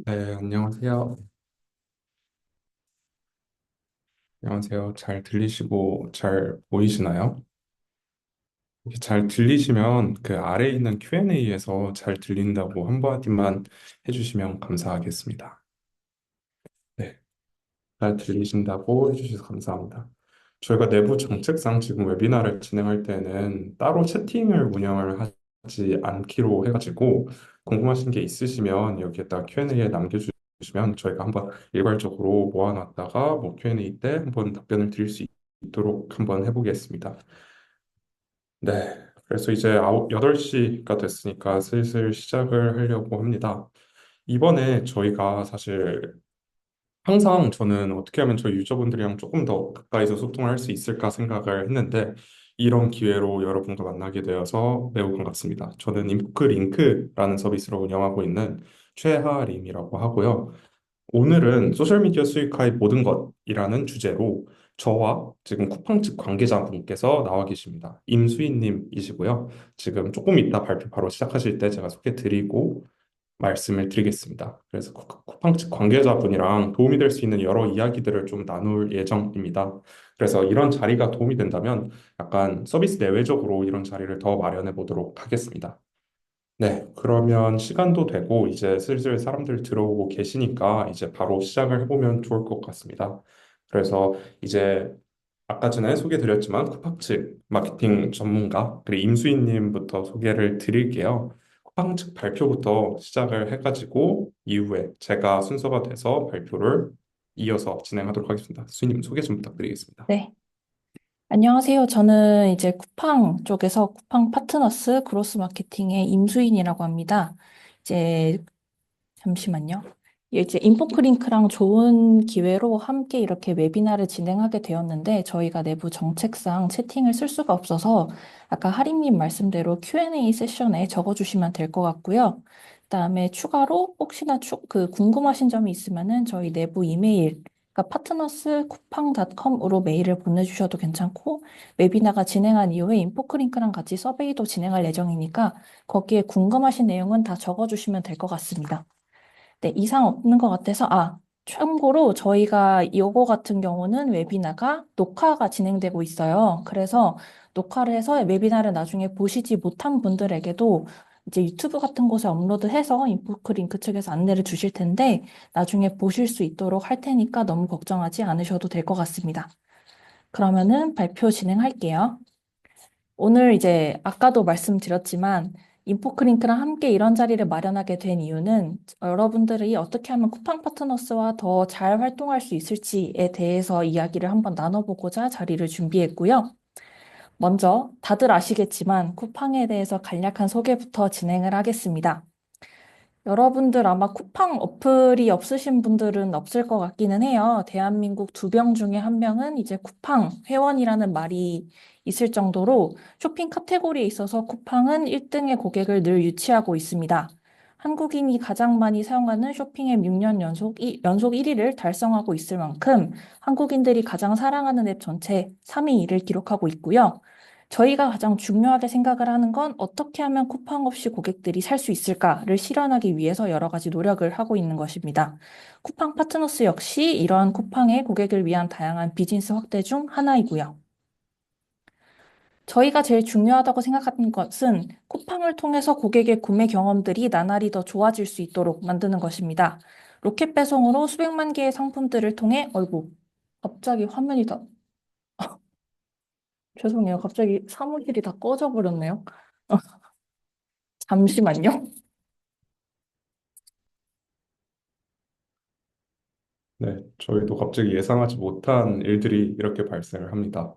네, 안녕하세요. 안녕하세요. 잘 들리시고 잘 보이시나요? 이렇게 잘 들리시면 그 아래에 있는 Q&A에서 잘 들린다고 한마디만 해주시면 감사하겠습니다. 네, 잘 들리신다고 해주셔서 감사합니다. 저희가 내부 정책상 지금 웨비나를 진행할 때는 따로 채팅을 운영을 하지 않기로 해가지고 궁금하신 게 있으시면 여기에다 Q&A에 남겨주시면 저희가 한번 일괄적으로 모아놨다가 뭐 Q&A 때 한번 답변을 드릴 수 있도록 한번 해보겠습니다. 네, 그래서 이제 8시가 됐으니까 슬슬 시작을 하려고 합니다. 이번에 저희가 사실 항상 저는 어떻게 하면 저희 유저분들이랑 조금 더 가까이서 소통을 할 수 있을까 생각을 했는데 이런 기회로 여러분과 만나게 되어서 매우 반갑습니다. 저는 인프크링크라는 서비스를 운영하고 있는 최하림이라고 하고요. 오늘은 소셜미디어 수익화의 모든 것이라는 주제로 저와 지금 쿠팡 측 관계자분께서 나와 계십니다. 임수인님이시고요. 지금 조금 이따 발표 바로 시작하실 때 제가 소개 드리고 말씀을 드리겠습니다. 그래서 쿠팡 측 관계자분이랑 도움이 될 수 있는 여러 이야기들을 좀 나눌 예정입니다. 그래서 이런 자리가 도움이 된다면 약간 서비스 내외적으로 이런 자리를 더 마련해 보도록 하겠습니다. 네, 그러면 시간도 되고 이제 슬슬 사람들 들어오고 계시니까 이제 바로 시작을 해보면 좋을 것 같습니다. 그래서 이제 아까 전에 소개드렸지만 쿠팡 측 마케팅 전문가 그리고 임수인님부터 소개를 드릴게요. 쿠팡 측 발표부터 시작을 해가지고 이후에 제가 순서가 돼서 발표를 이어서 진행하도록 하겠습니다. 수인님 소개 좀 부탁드리겠습니다. 네. 안녕하세요. 저는 이제 쿠팡 쪽에서 쿠팡 파트너스 그로스 마케팅의 임수인이라고 합니다. 이제 잠시만요. 이제 인포크링크랑 좋은 기회로 함께 이렇게 웨비나를 진행하게 되었는데 저희가 내부 정책상 채팅을 쓸 수가 없어서 아까 하림님 말씀대로 Q&A 세션에 적어주시면 될 것 같고요. 그다음에 추가로 혹시나 궁금하신 점이 있으면은 저희 내부 이메일 그러니까 파트너스 쿠팡.com으로 메일을 보내주셔도 괜찮고 웨비나가 진행한 이후에 인포크링크랑 같이 서베이도 진행할 예정이니까 거기에 궁금하신 내용은 다 적어주시면 될 것 같습니다. 네, 이상 없는 것 같아서, 참고로 저희가 요거 같은 경우는 웨비나가 녹화가 진행되고 있어요. 그래서 녹화를 해서 웨비나를 나중에 보시지 못한 분들에게도 이제 유튜브 같은 곳에 업로드해서 인포크 링크 측에서 안내를 주실 텐데 나중에 보실 수 있도록 할 테니까 너무 걱정하지 않으셔도 될 것 같습니다. 그러면은 발표 진행할게요. 오늘 이제 아까도 말씀드렸지만 인포크링크랑 함께 이런 자리를 마련하게 된 이유는 여러분들이 어떻게 하면 쿠팡 파트너스와 더 잘 활동할 수 있을지에 대해서 이야기를 한번 나눠보고자 자리를 준비했고요. 먼저 다들 아시겠지만 쿠팡에 대해서 간략한 소개부터 진행을 하겠습니다. 여러분들 아마 쿠팡 어플이 없으신 분들은 없을 것 같기는 해요. 대한민국 2명 중에 1명은 이제 쿠팡 회원이라는 말이 있을 정도로 쇼핑 카테고리에 있어서 쿠팡은 1등의 고객을 늘 유치하고 있습니다. 한국인이 가장 많이 사용하는 쇼핑 앱 6년 연속 1위를 달성하고 있을 만큼 한국인들이 가장 사랑하는 앱 전체 3위를 기록하고 있고요. 저희가 가장 중요하게 생각을 하는 건 어떻게 하면 쿠팡 없이 고객들이 살 수 있을까를 실현하기 위해서 여러 가지 노력을 하고 있는 것입니다. 쿠팡 파트너스 역시 이러한 쿠팡의 고객을 위한 다양한 비즈니스 확대 중 하나이고요. 저희가 제일 중요하다고 생각하는 것은 쿠팡을 통해서 고객의 구매 경험들이 나날이 더 좋아질 수 있도록 만드는 것입니다. 로켓 배송으로 수백만 개의 상품들을 통해, 갑자기 화면이 다, 죄송해요. 갑자기 사무실이 다 꺼져 버렸네요. 잠시만요. 네, 저희도 갑자기 예상하지 못한 일들이 이렇게 발생을 합니다.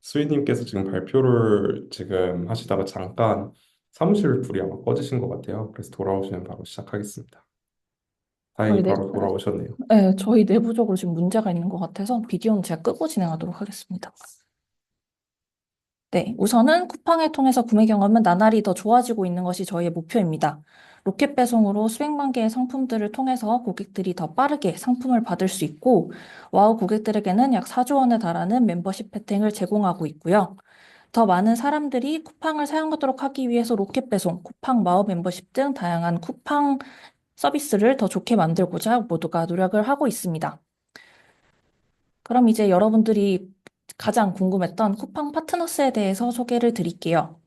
수희님께서 지금 발표를 지금 하시다가 잠깐 사무실 불이 아마 꺼지신 것 같아요. 그래서 돌아오시면 바로 시작하겠습니다. 저희 다행히 내, 바로 돌아오셨네요. 네, 저희 내부적으로 지금 문제가 있는 것 같아서 비디오는 제가 끄고 진행하도록 하겠습니다. 네, 우선은 쿠팡을 통해서 구매 경험은 나날이 더 좋아지고 있는 것이 저희의 목표입니다. 로켓 배송으로 수백만 개의 상품들을 통해서 고객들이 더 빠르게 상품을 받을 수 있고, 와우 고객들에게는 약 4조 원에 달하는 멤버십 혜택을 제공하고 있고요. 더 많은 사람들이 쿠팡을 사용하도록 하기 위해서 로켓 배송, 쿠팡 마우 멤버십 등 다양한 쿠팡 서비스를 더 좋게 만들고자 모두가 노력을 하고 있습니다. 그럼 이제 여러분들이 가장 궁금했던 쿠팡 파트너스에 대해서 소개를 드릴게요.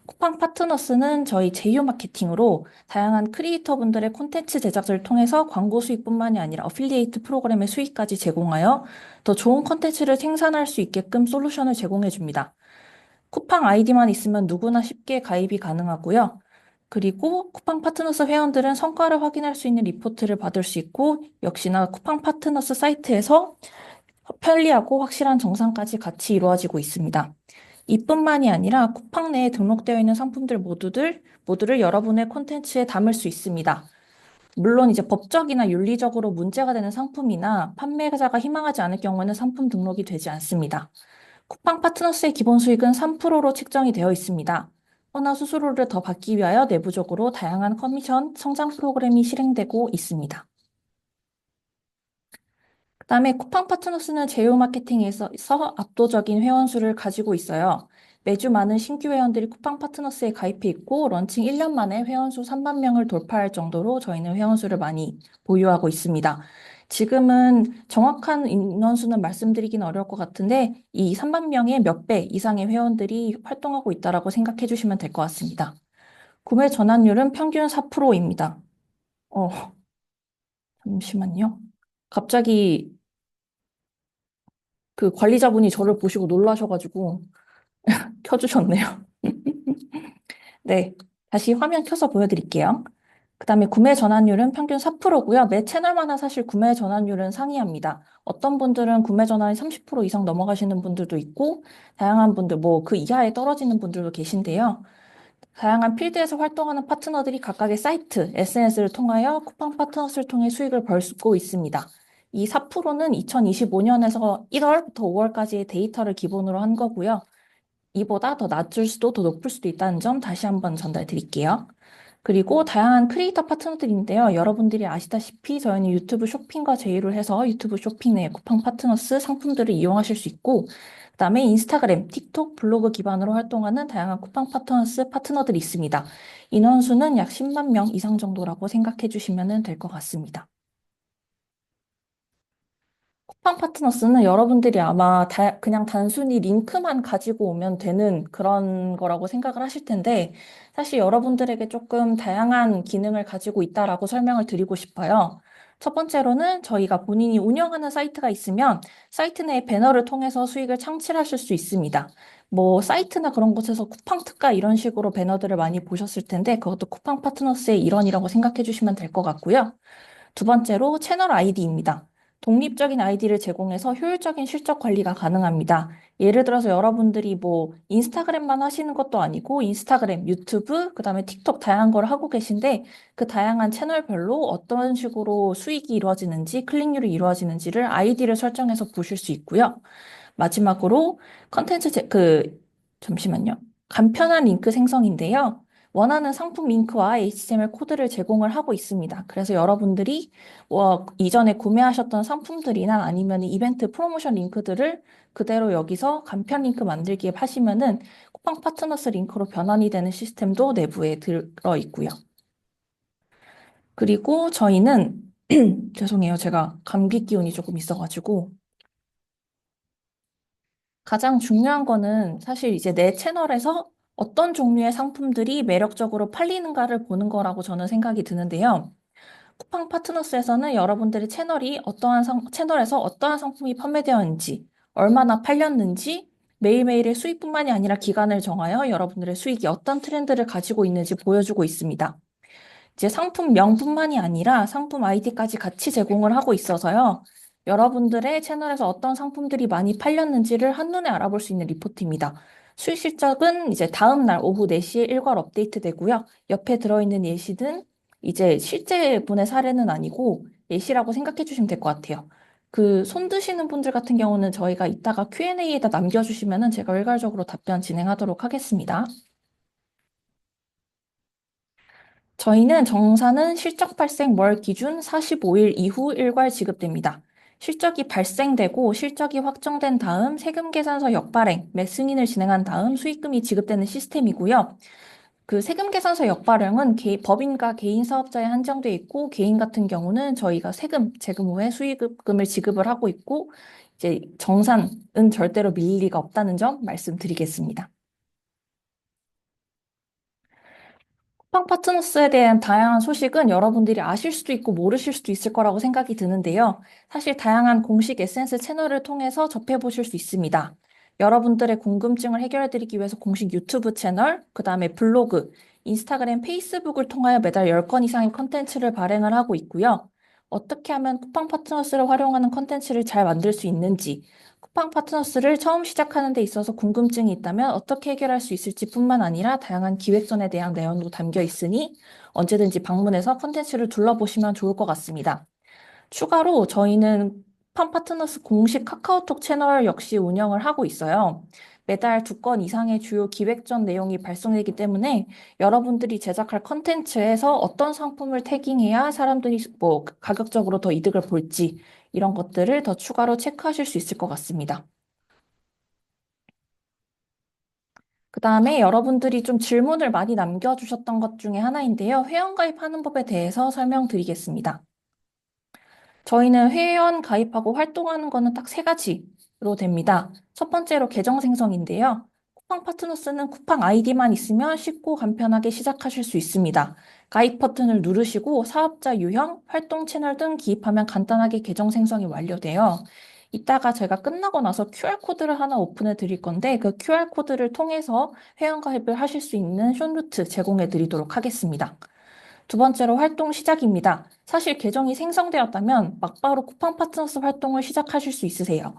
쿠팡 파트너스는 저희 제휴 마케팅으로 다양한 크리에이터분들의 콘텐츠 제작을 통해서 광고 수익뿐만이 아니라 어필리에이트 프로그램의 수익까지 제공하여 더 좋은 콘텐츠를 생산할 수 있게끔 솔루션을 제공해 줍니다. 쿠팡 아이디만 있으면 누구나 쉽게 가입이 가능하고요. 그리고 쿠팡 파트너스 회원들은 성과를 확인할 수 있는 리포트를 받을 수 있고, 역시나 쿠팡 파트너스 사이트에서 편리하고 확실한 정산까지 같이 이루어지고 있습니다. 이뿐만이 아니라 쿠팡 내에 등록되어 있는 상품들 모두를 여러분의 콘텐츠에 담을 수 있습니다. 물론 이제 법적이나 윤리적으로 문제가 되는 상품이나 판매자가 희망하지 않을 경우에는 상품 등록이 되지 않습니다. 쿠팡 파트너스의 기본 수익은 3%로 책정이 되어 있습니다. 허나 수수료를 더 받기 위하여 내부적으로 다양한 커미션 성장 프로그램이 실행되고 있습니다. 그다음에 쿠팡 파트너스는 제휴 마케팅에서 압도적인 회원 수를 가지고 있어요. 매주 많은 신규 회원들이 쿠팡 파트너스에 가입해 있고 런칭 1년 만에 회원 수 3만 명을 돌파할 정도로 저희는 회원 수를 많이 보유하고 있습니다. 지금은 정확한 인원수는 말씀드리긴 어려울 것 같은데 이 3만 명의 몇 배 이상의 회원들이 활동하고 있다라고 생각해 주시면 될 것 같습니다. 구매 전환율은 평균 4%입니다. 어, 잠시만요. 갑자기 그 관리자분이 저를 보시고 놀라셔가지고 켜주셨네요. 네, 다시 화면 켜서 보여드릴게요. 그 다음에 구매 전환율은 평균 4%고요. 매 채널마다 사실 구매 전환율은 상이합니다. 어떤 분들은 구매 전환이 30% 이상 넘어가시는 분들도 있고, 다양한 분들, 뭐 그 이하에 떨어지는 분들도 계신데요. 다양한 필드에서 활동하는 파트너들이 각각의 사이트, SNS를 통하여 쿠팡 파트너스를 통해 수익을 벌고 있습니다. 이 4%는 2025년에서 1월부터 5월까지의 데이터를 기본으로 한 거고요. 이보다 더 낮을 수도 더 높을 수도 있다는 점 다시 한번 전달 드릴게요. 그리고 다양한 크리에이터 파트너들인데요. 여러분들이 아시다시피 저희는 유튜브 쇼핑과 제휴를 해서 유튜브 쇼핑 내 쿠팡 파트너스 상품들을 이용하실 수 있고, 그다음에 인스타그램, 틱톡, 블로그 기반으로 활동하는 다양한 쿠팡 파트너스 파트너들이 있습니다. 인원수는 약 10만 명 이상 정도라고 생각해 주시면 될 것 같습니다. 쿠팡 파트너스는 여러분들이 아마 그냥 단순히 링크만 가지고 오면 되는 그런 거라고 생각을 하실 텐데, 사실 여러분들에게 조금 다양한 기능을 가지고 있다라고 설명을 드리고 싶어요. 첫 번째로는 저희가 본인이 운영하는 사이트가 있으면 사이트 내 배너를 통해서 수익을 창출하실 수 있습니다. 뭐 사이트나 그런 곳에서 쿠팡 특가 이런 식으로 배너들을 많이 보셨을 텐데, 그것도 쿠팡 파트너스의 일원이라고 생각해 주시면 될 것 같고요. 두 번째로 채널 아이디입니다. 독립적인 아이디를 제공해서 효율적인 실적 관리가 가능합니다. 예를 들어서 여러분들이 뭐 인스타그램만 하시는 것도 아니고 인스타그램, 유튜브, 그다음에 틱톡 다양한 걸 하고 계신데 그 다양한 채널별로 어떤 식으로 수익이 이루어지는지, 클릭률이 이루어지는지를 아이디를 설정해서 보실 수 있고요. 마지막으로 잠시만요. 간편한 링크 생성인데요. 원하는 상품 링크와 HTML 코드를 제공을 하고 있습니다. 그래서 여러분들이 이전에 구매하셨던 상품들이나 아니면 이벤트 프로모션 링크들을 그대로 여기서 간편 링크 만들기에 하시면은 쿠팡 파트너스 링크로 변환이 되는 시스템도 내부에 들어 있고요. 그리고 저희는 죄송해요. 제가 감기 기운이 조금 있어가지고 가장 중요한 거는 사실 이제 내 채널에서 어떤 종류의 상품들이 매력적으로 팔리는가를 보는 거라고 저는 생각이 드는데요. 쿠팡 파트너스에서는 여러분들의 채널에서 어떠한 상품이 판매되었는지, 얼마나 팔렸는지, 매일매일의 수익뿐만이 아니라 기간을 정하여 여러분들의 수익이 어떤 트렌드를 가지고 있는지 보여주고 있습니다. 이제 상품명뿐만이 아니라 상품 아이디까지 같이 제공을 하고 있어서요. 여러분들의 채널에서 어떤 상품들이 많이 팔렸는지를 한눈에 알아볼 수 있는 리포트입니다. 수익 실적은 이제 다음 날 오후 4시에 일괄 업데이트 되고요. 옆에 들어있는 예시는 이제 실제 분의 사례는 아니고 예시라고 생각해 주시면 될 것 같아요. 그 손 드시는 분들 같은 경우는 저희가 이따가 Q&A에다 남겨주시면은 제가 일괄적으로 답변 진행하도록 하겠습니다. 저희는 정산은 실적 발생 월 기준 45일 이후 일괄 지급됩니다. 실적이 발생되고 실적이 확정된 다음 세금 계산서 역발행, 매 승인을 진행한 다음 수익금이 지급되는 시스템이고요. 그 세금 계산서 역발행은 법인과 개인 사업자에 한정돼 있고 개인 같은 경우는 저희가 재금 후에 수익금을 지급을 하고 있고 이제 정산은 절대로 밀릴 리가 없다는 점 말씀드리겠습니다. 쿠팡 파트너스에 대한 다양한 소식은 여러분들이 아실 수도 있고 모르실 수도 있을 거라고 생각이 드는데요. 사실 다양한 공식 SNS 채널을 통해서 접해보실 수 있습니다. 여러분들의 궁금증을 해결해드리기 위해서 공식 유튜브 채널, 그 다음에 블로그, 인스타그램, 페이스북을 통하여 매달 10건 이상의 컨텐츠를 발행을 하고 있고요. 어떻게 하면 쿠팡 파트너스를 활용하는 컨텐츠를 잘 만들 수 있는지, 쿠팡 파트너스를 처음 시작하는 데 있어서 궁금증이 있다면 어떻게 해결할 수 있을지 뿐만 아니라 다양한 기획전에 대한 내용도 담겨 있으니 언제든지 방문해서 콘텐츠를 둘러보시면 좋을 것 같습니다. 추가로 저희는 쿠팡 파트너스 공식 카카오톡 채널 역시 운영을 하고 있어요. 매달 2건 이상의 주요 기획전 내용이 발송되기 때문에 여러분들이 제작할 컨텐츠에서 어떤 상품을 태깅해야 사람들이 뭐 가격적으로 더 이득을 볼지 이런 것들을 더 추가로 체크하실 수 있을 것 같습니다. 그 다음에 여러분들이 좀 질문을 많이 남겨주셨던 것 중에 하나인데요. 회원가입하는 법에 대해서 설명드리겠습니다. 저희는 회원 가입하고 활동하는 거는 딱 세 가지로 됩니다. 첫 번째로 계정 생성인데요. 쿠팡 파트너스는 쿠팡 아이디만 있으면 쉽고 간편하게 시작하실 수 있습니다. 가입 버튼을 누르시고 사업자 유형, 활동 채널 등 기입하면 간단하게 계정 생성이 완료돼요. 이따가 제가 끝나고 나서 QR코드를 하나 오픈해 드릴 건데 그 QR코드를 통해서 회원 가입을 하실 수 있는 숏루트 제공해 드리도록 하겠습니다. 두 번째로 활동 시작입니다. 사실 계정이 생성되었다면 막바로 쿠팡 파트너스 활동을 시작하실 수 있으세요.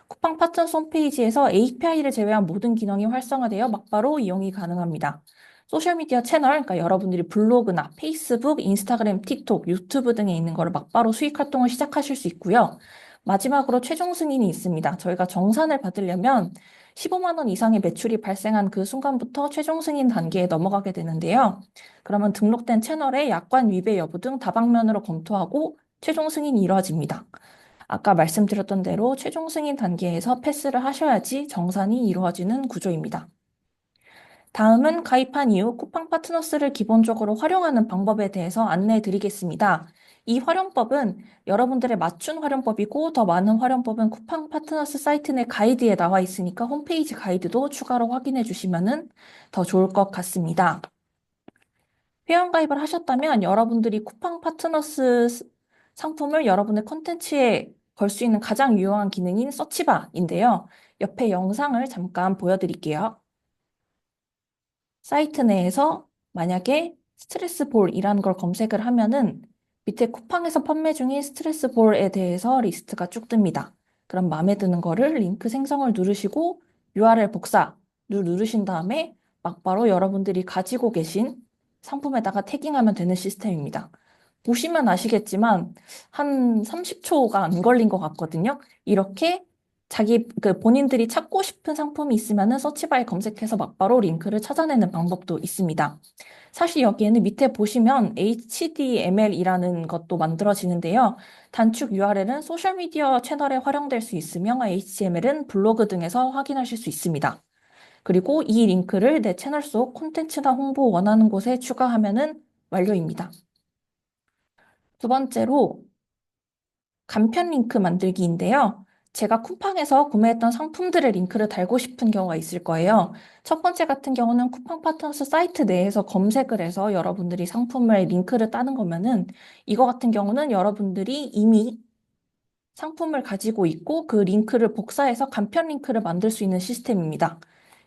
쿠팡 파트너스 홈페이지에서 API를 제외한 모든 기능이 활성화되어 막바로 이용이 가능합니다. 소셜미디어 채널, 그러니까 여러분들이 블로그나 페이스북, 인스타그램, 틱톡, 유튜브 등에 있는 거를 막바로 수익 활동을 시작하실 수 있고요. 마지막으로 최종 승인이 있습니다. 저희가 정산을 받으려면 15만 원 이상의 매출이 발생한 그 순간부터 최종 승인 단계에 넘어가게 되는데요. 그러면 등록된 채널의 약관 위배 여부 등 다방면으로 검토하고 최종 승인이 이루어집니다. 아까 말씀드렸던 대로 최종 승인 단계에서 패스를 하셔야지 정산이 이루어지는 구조입니다. 다음은 가입한 이후 쿠팡 파트너스를 기본적으로 활용하는 방법에 대해서 안내해 드리겠습니다. 이 활용법은 여러분들의 맞춤 활용법이고 더 많은 활용법은 쿠팡 파트너스 사이트 내 가이드에 나와 있으니까 홈페이지 가이드도 추가로 확인해 주시면 더 좋을 것 같습니다. 회원가입을 하셨다면 여러분들이 쿠팡 파트너스 상품을 여러분의 콘텐츠에 걸 수 있는 가장 유용한 기능인 서치바인데요. 옆에 영상을 잠깐 보여드릴게요. 사이트 내에서 만약에 스트레스 볼이라는 걸 검색을 하면은 밑에 쿠팡에서 판매 중인 스트레스 볼에 대해서 리스트가 쭉 뜹니다. 그럼 마음에 드는 거를 링크 생성을 누르시고 URL 복사를 누르신 다음에 막바로 여러분들이 가지고 계신 상품에다가 태깅하면 되는 시스템입니다. 보시면 아시겠지만 한 30초가 안 걸린 것 같거든요. 이렇게 본인들이 찾고 싶은 상품이 있으면은 서치바에 검색해서 막바로 링크를 찾아내는 방법도 있습니다. 사실 여기에는 밑에 보시면 HTML이라는 것도 만들어지는데요. 단축 URL은 소셜미디어 채널에 활용될 수 있으며 HTML은 블로그 등에서 확인하실 수 있습니다. 그리고 이 링크를 내 채널 속 콘텐츠나 홍보 원하는 곳에 추가하면은 완료입니다. 두 번째로 간편 링크 만들기인데요. 제가 쿠팡에서 구매했던 상품들의 링크를 달고 싶은 경우가 있을 거예요. 첫 번째 같은 경우는 쿠팡 파트너스 사이트 내에서 검색을 해서 여러분들이 상품의 링크를 따는 거면은 이거 같은 경우는 여러분들이 이미 상품을 가지고 있고 그 링크를 복사해서 간편 링크를 만들 수 있는 시스템입니다.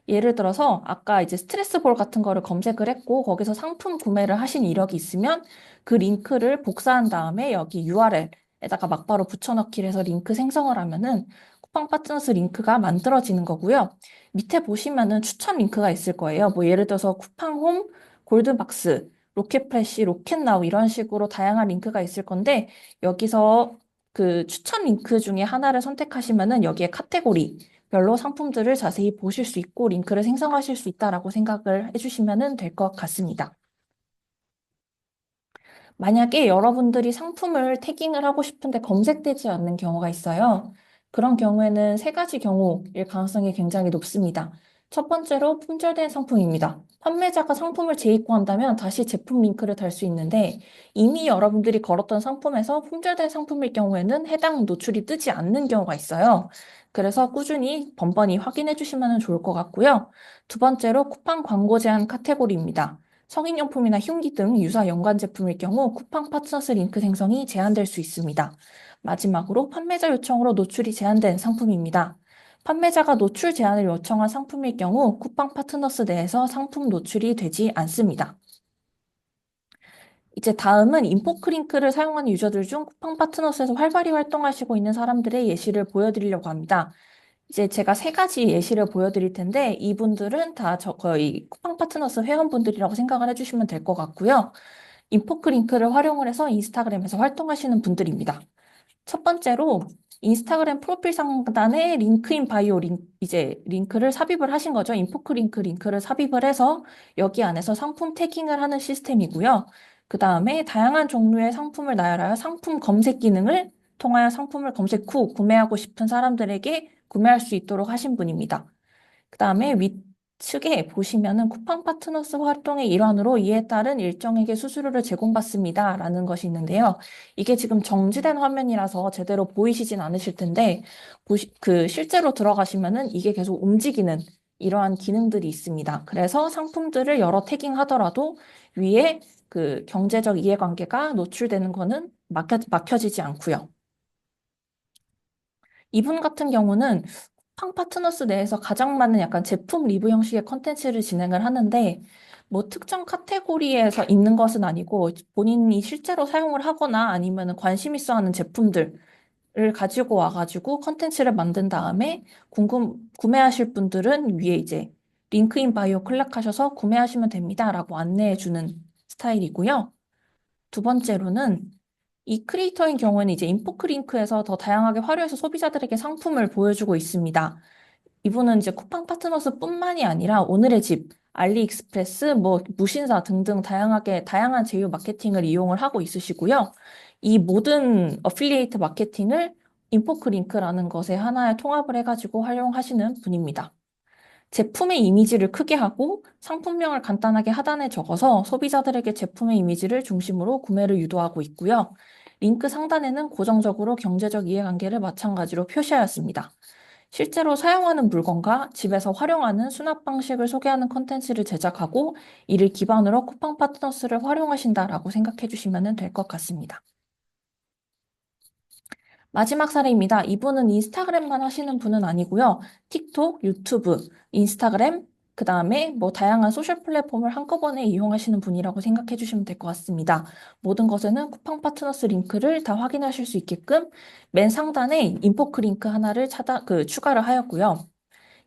예를 들어서 아까 이제 스트레스 볼 같은 거를 검색을 했고 거기서 상품 구매를 하신 이력이 있으면 그 링크를 복사한 다음에 여기 URL에다가 막바로 붙여넣기를 해서 링크 생성을 하면은 쿠팡 파트너스 링크가 만들어지는 거고요. 밑에 보시면은 추천 링크가 있을 거예요. 뭐 예를 들어서 쿠팡홈, 골든박스, 로켓프레시, 로켓나우 이런 식으로 다양한 링크가 있을 건데 여기서 그 추천 링크 중에 하나를 선택하시면은 여기에 카테고리 별로 상품들을 자세히 보실 수 있고 링크를 생성하실 수 있다라고 생각을 해주시면 될 것 같습니다. 만약에 여러분들이 상품을 태깅을 하고 싶은데 검색되지 않는 경우가 있어요. 그런 경우에는 세 가지 경우일 가능성이 굉장히 높습니다. 첫 번째로 품절된 상품입니다. 판매자가 상품을 재입고한다면 다시 제품 링크를 달 수 있는데 이미 여러분들이 걸었던 상품에서 품절된 상품일 경우에는 해당 노출이 뜨지 않는 경우가 있어요. 그래서 꾸준히 번번이 확인해 주시면 좋을 것 같고요. 두 번째로 쿠팡 광고 제한 카테고리입니다. 성인용품이나 흉기 등 유사 연관 제품일 경우 쿠팡 파트너스 링크 생성이 제한될 수 있습니다. 마지막으로 판매자 요청으로 노출이 제한된 상품입니다. 판매자가 노출 제한을 요청한 상품일 경우 쿠팡 파트너스 내에서 상품 노출이 되지 않습니다. 이제 다음은 인포크링크를 사용하는 유저들 중 쿠팡 파트너스에서 활발히 활동하시고 있는 사람들의 예시를 보여드리려고 합니다. 이제 제가 세 가지 예시를 보여드릴 텐데 이분들은 다 거의 쿠팡 파트너스 회원분들이라고 생각을 해주시면 될 것 같고요. 인포크링크를 활용을 해서 인스타그램에서 활동하시는 분들입니다. 첫 번째로 인스타그램 프로필 상단에 링크인 바이오 이제 링크를 삽입을 하신 거죠. 인포크 링크를 삽입을 해서 여기 안에서 상품 태깅을 하는 시스템이고요. 그 다음에 다양한 종류의 상품을 나열하여 상품 검색 기능을 통하여 상품을 검색 후 구매하고 싶은 사람들에게 구매할 수 있도록 하신 분입니다. 그 다음에 위측에 보시면은 쿠팡 파트너스 활동의 일환으로 이에 따른 일정에게 수수료를 제공받습니다. 라는 것이 있는데요. 이게 지금 정지된 화면이라서 제대로 보이시진 않으실 텐데, 실제로 들어가시면은 이게 계속 움직이는 이러한 기능들이 있습니다. 그래서 상품들을 여러 태깅하더라도 위에 그 경제적 이해관계가 노출되는 거는 막혀지지 않고요. 이분 같은 경우는 쿠팡 파트너스 내에서 가장 많은 약간 제품 리뷰 형식의 컨텐츠를 진행을 하는데 뭐 특정 카테고리에서 있는 것은 아니고 본인이 실제로 사용을 하거나 아니면 관심 있어 하는 제품들을 가지고 와가지고 컨텐츠를 만든 다음에 구매하실 분들은 위에 이제 링크인 바이오 클릭하셔서 구매하시면 됩니다라고 안내해 주는 스타일이고요. 두 번째로는 이 크리에이터인 경우에는 이제 인포크링크에서 더 다양하게 화려해서 소비자들에게 상품을 보여주고 있습니다. 이분은 이제 쿠팡 파트너스뿐만이 아니라 오늘의 집, 알리익스프레스, 뭐 무신사 등등 다양한 제휴 마케팅을 이용을 하고 있으시고요. 이 모든 어필리에이트 마케팅을 인포크링크라는 것에 하나에 통합을 해가지고 활용하시는 분입니다. 제품의 이미지를 크게 하고 상품명을 간단하게 하단에 적어서 소비자들에게 제품의 이미지를 중심으로 구매를 유도하고 있고요. 링크 상단에는 고정적으로 경제적 이해관계를 마찬가지로 표시하였습니다. 실제로 사용하는 물건과 집에서 활용하는 수납 방식을 소개하는 컨텐츠를 제작하고 이를 기반으로 쿠팡 파트너스를 활용하신다라고 생각해 주시면 될 것 같습니다. 마지막 사례입니다. 이분은 인스타그램만 하시는 분은 아니고요. 틱톡, 유튜브, 인스타그램, 그 다음에 뭐 다양한 소셜 플랫폼을 한꺼번에 이용하시는 분이라고 생각해 주시면 될 것 같습니다. 모든 것에는 쿠팡 파트너스 링크를 다 확인하실 수 있게끔 맨 상단에 인포크 링크 하나를 추가를 하였고요.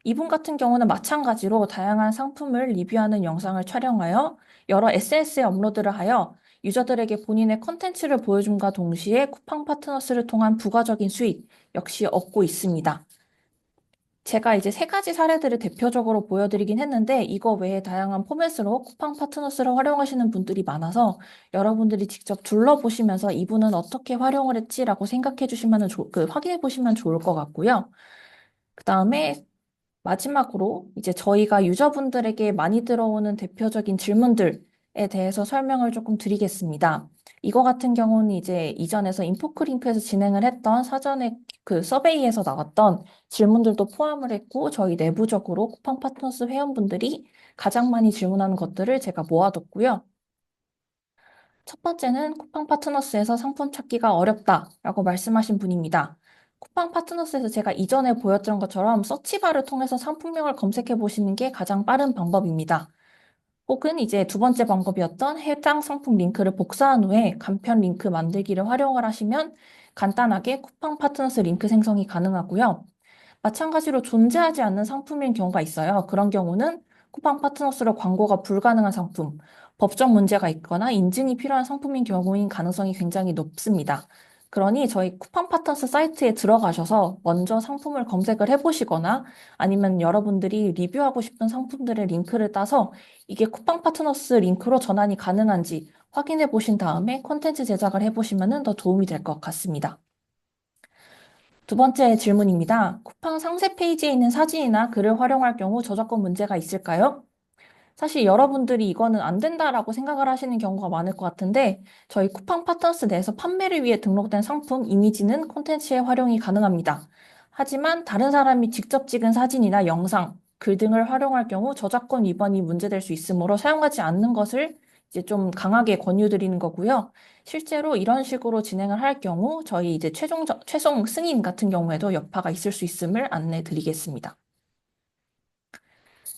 이분 같은 경우는 마찬가지로 다양한 상품을 리뷰하는 영상을 촬영하여 여러 SNS에 업로드를 하여 유저들에게 본인의 컨텐츠를 보여줌과 동시에 쿠팡 파트너스를 통한 부가적인 수익 역시 얻고 있습니다. 제가 이제 세 가지 사례들을 대표적으로 보여드리긴 했는데 이거 외에 다양한 포맷으로 쿠팡 파트너스를 활용하시는 분들이 많아서 여러분들이 직접 둘러보시면서 이분은 어떻게 활용을 했지라고 생각해 주시면 확인해 보시면 좋을 것 같고요. 그 다음에 마지막으로 이제 저희가 유저분들에게 많이 들어오는 대표적인 질문들에 대해서 설명을 조금 드리겠습니다. 이거 같은 경우는 이제 이전에서 인포크링크에서 진행을 했던 사전에 그 서베이에서 나왔던 질문들도 포함을 했고 저희 내부적으로 쿠팡 파트너스 회원분들이 가장 많이 질문하는 것들을 제가 모아뒀고요. 첫 번째는 쿠팡 파트너스에서 상품 찾기가 어렵다라고 말씀하신 분입니다. 쿠팡 파트너스에서 제가 이전에 보였던 것처럼 서치바를 통해서 상품명을 검색해 보시는 게 가장 빠른 방법입니다. 혹은 이제 두 번째 방법이었던 해당 상품 링크를 복사한 후에 간편 링크 만들기를 활용을 하시면 간단하게 쿠팡 파트너스 링크 생성이 가능하고요. 마찬가지로 존재하지 않는 상품인 경우가 있어요. 그런 경우는 쿠팡 파트너스로 광고가 불가능한 상품, 법적 문제가 있거나 인증이 필요한 상품인 경우인 가능성이 굉장히 높습니다. 그러니 저희 쿠팡 파트너스 사이트에 들어가셔서 먼저 상품을 검색을 해보시거나 아니면 여러분들이 리뷰하고 싶은 상품들의 링크를 따서 이게 쿠팡 파트너스 링크로 전환이 가능한지 확인해 보신 다음에 콘텐츠 제작을 해보시면 더 도움이 될 것 같습니다. 두 번째 질문입니다. 쿠팡 상세 페이지에 있는 사진이나 글을 활용할 경우 저작권 문제가 있을까요? 사실 여러분들이 이거는 안 된다라고 생각을 하시는 경우가 많을 것 같은데 저희 쿠팡 파트너스 내에서 판매를 위해 등록된 상품 이미지는 콘텐츠에 활용이 가능합니다. 하지만 다른 사람이 직접 찍은 사진이나 영상, 글 등을 활용할 경우 저작권 위반이 문제될 수 있으므로 사용하지 않는 것을 이제 좀 강하게 권유드리는 거고요. 실제로 이런 식으로 진행을 할 경우 저희 이제 최종 승인 같은 경우에도 여파가 있을 수 있음을 안내 드리겠습니다.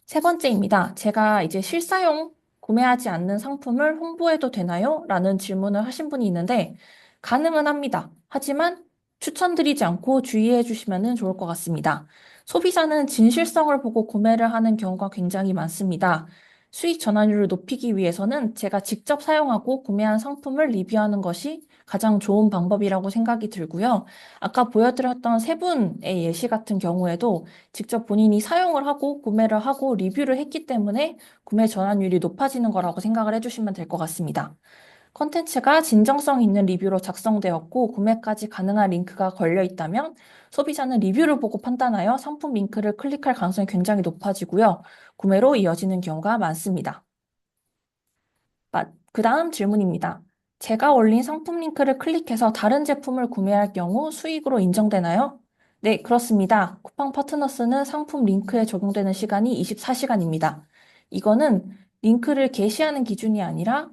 세 번째입니다. 제가 이제 실사용 구매하지 않는 상품을 홍보해도 되나요? 라는 질문을 하신 분이 있는데, 가능은 합니다. 하지만 추천드리지 않고 주의해 주시면 좋을 것 같습니다. 소비자는 진실성을 보고 구매를 하는 경우가 굉장히 많습니다. 수익 전환율을 높이기 위해서는 제가 직접 사용하고 구매한 상품을 리뷰하는 것이 가장 좋은 방법이라고 생각이 들고요. 아까 보여드렸던 세 분의 예시 같은 경우에도 직접 본인이 사용을 하고 구매를 하고 리뷰를 했기 때문에 구매 전환율이 높아지는 거라고 생각을 해주시면 될 것 같습니다. 컨텐츠가 진정성 있는 리뷰로 작성되었고 구매까지 가능한 링크가 걸려 있다면 소비자는 리뷰를 보고 판단하여 상품 링크를 클릭할 가능성이 굉장히 높아지고요. 구매로 이어지는 경우가 많습니다. 그 다음 질문입니다. 제가 올린 상품 링크를 클릭해서 다른 제품을 구매할 경우 수익으로 인정되나요? 네, 그렇습니다. 쿠팡 파트너스는 상품 링크에 적용되는 시간이 24시간입니다. 이거는 링크를 게시하는 기준이 아니라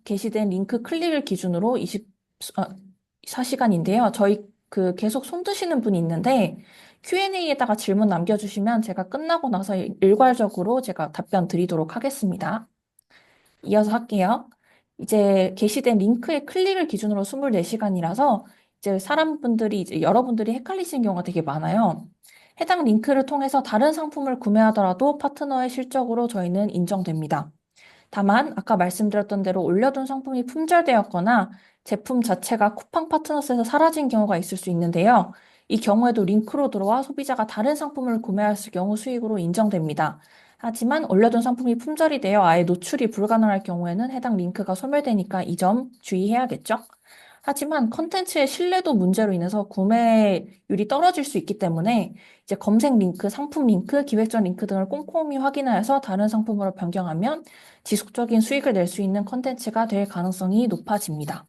게시된 링크 클릭을 기준으로 24시간인데요. 저희 계속 손드시는 분이 있는데 Q&A에다가 질문 남겨주시면 제가 끝나고 나서 일괄적으로 제가 답변 드리도록 하겠습니다. 이어서 할게요. 이제 게시된 링크의 클릭을 기준으로 24시간이라서 이제 이제 여러분들이 헷갈리시는 경우가 되게 많아요. 해당 링크를 통해서 다른 상품을 구매하더라도 파트너의 실적으로 저희는 인정됩니다. 다만 아까 말씀드렸던 대로 올려둔 상품이 품절되었거나 제품 자체가 쿠팡 파트너스에서 사라진 경우가 있을 수 있는데요. 이 경우에도 링크로 들어와 소비자가 다른 상품을 구매했을 경우 수익으로 인정됩니다. 하지만 올려둔 상품이 품절이 되어 아예 노출이 불가능할 경우에는 해당 링크가 소멸되니까 이 점 주의해야겠죠? 하지만 컨텐츠의 신뢰도 문제로 인해서 구매율이 떨어질 수 있기 때문에 이제 검색 링크, 상품 링크, 기획전 링크 등을 꼼꼼히 확인하여서 다른 상품으로 변경하면 지속적인 수익을 낼 수 있는 컨텐츠가 될 가능성이 높아집니다.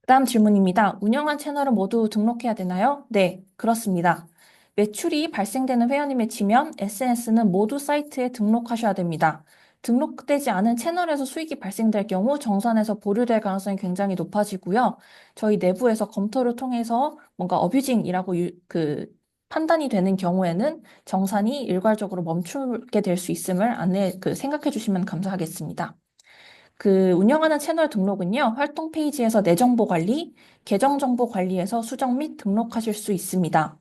그다음 질문입니다. 운영한 채널은 모두 등록해야 되나요? 네, 그렇습니다. 매출이 발생되는 회원님의 치면 SNS는 모두 사이트에 등록하셔야 됩니다. 등록되지 않은 채널에서 수익이 발생될 경우 정산에서 보류될 가능성이 굉장히 높아지고요. 저희 내부에서 검토를 통해서 뭔가 어뷰징이라고 판단이 되는 경우에는 정산이 일괄적으로 멈추게 될 수 있음을 생각해 주시면 감사하겠습니다. 운영하는 채널 등록은요, 활동 페이지에서 내 정보 관리, 계정 정보 관리에서 수정 및 등록하실 수 있습니다.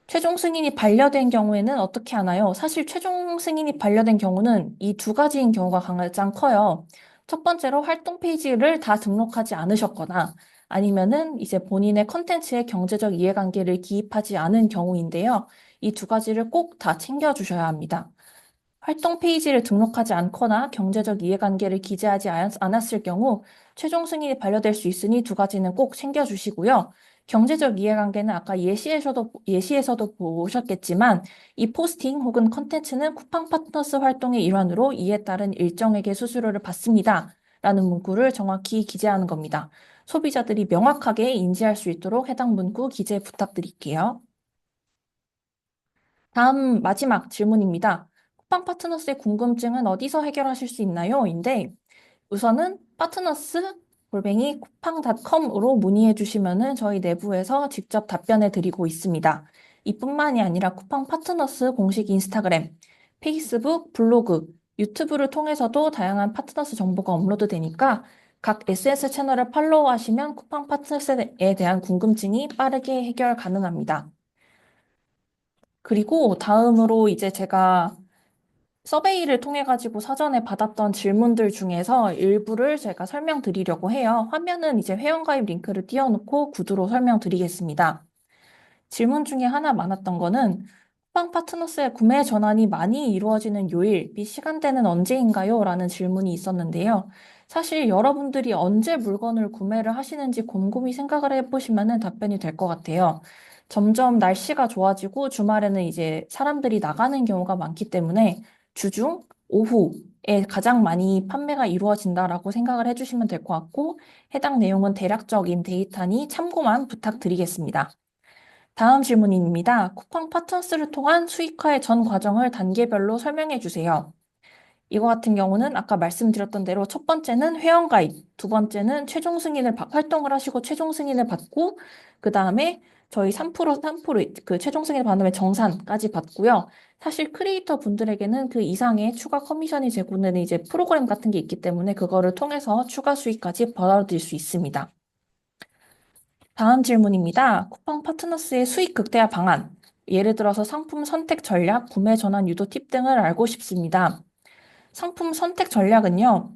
최종 승인이 반려된 경우에는 어떻게 하나요? 사실 최종 승인이 반려된 경우는 이 두 가지인 경우가 가장 커요. 첫 번째로 활동 페이지를 다 등록하지 않으셨거나 아니면은 이제 본인의 컨텐츠에 경제적 이해관계를 기입하지 않은 경우인데요. 이 두 가지를 꼭 다 챙겨주셔야 합니다. 활동 페이지를 등록하지 않거나 경제적 이해관계를 기재하지 않았을 경우 최종 승인이 반려될 수 있으니 두 가지는 꼭 챙겨주시고요. 경제적 이해관계는 아까 예시에서도 보셨겠지만 이 포스팅 혹은 컨텐츠는 쿠팡 파트너스 활동의 일환으로 이에 따른 일정액의 수수료를 받습니다. 라는 문구를 정확히 기재하는 겁니다. 소비자들이 명확하게 인지할 수 있도록 해당 문구 기재 부탁드릴게요. 다음 마지막 질문입니다. 쿠팡 파트너스의 궁금증은 어디서 해결하실 수 있나요? 인데 우선은 파트너스 골뱅이 쿠팡.com으로 문의해 주시면은 저희 내부에서 직접 답변해 드리고 있습니다. 이뿐만이 아니라 쿠팡 파트너스 공식 인스타그램, 페이스북, 블로그, 유튜브를 통해서도 다양한 파트너스 정보가 업로드 되니까 각 SNS 채널을 팔로우하시면 쿠팡 파트너스에 대한 궁금증이 빠르게 해결 가능합니다. 그리고 다음으로 이제 제가 서베이를 통해 가지고 사전에 받았던 질문들 중에서 일부를 제가 설명드리려고 해요. 화면은 이제 회원가입 링크를 띄워놓고 구두로 설명드리겠습니다. 질문 중에 하나 많았던 거는 쿠팡 파트너스의 구매 전환이 많이 이루어지는 요일 및 시간대는 언제인가요? 라는 질문이 있었는데요. 사실 여러분들이 언제 물건을 구매를 하시는지 곰곰이 생각을 해보시면 답변이 될 것 같아요. 점점 날씨가 좋아지고 주말에는 이제 사람들이 나가는 경우가 많기 때문에 주중, 오후에 가장 많이 판매가 이루어진다라고 생각을 해주시면 될 것 같고, 해당 내용은 대략적인 데이터니 참고만 부탁드리겠습니다. 다음 질문입니다. 쿠팡 파트너스를 통한 수익화의 전 과정을 단계별로 설명해 주세요. 이거 같은 경우는 아까 말씀드렸던 대로 첫 번째는 회원가입, 두 번째는 최종 승인을 활동을 하시고 최종 승인을 받고 그 다음에 저희 3% 그 최종 승인을 받은 다음에 정산까지 받고요. 사실 크리에이터 분들에게는 그 이상의 추가 커미션이 제공되는 이제 프로그램 같은 게 있기 때문에 그거를 통해서 추가 수익까지 벌어들일 수 있습니다. 다음 질문입니다. 쿠팡 파트너스의 수익 극대화 방안, 예를 들어서 상품 선택 전략, 구매 전환 유도 팁 등을 알고 싶습니다. 상품 선택 전략은요,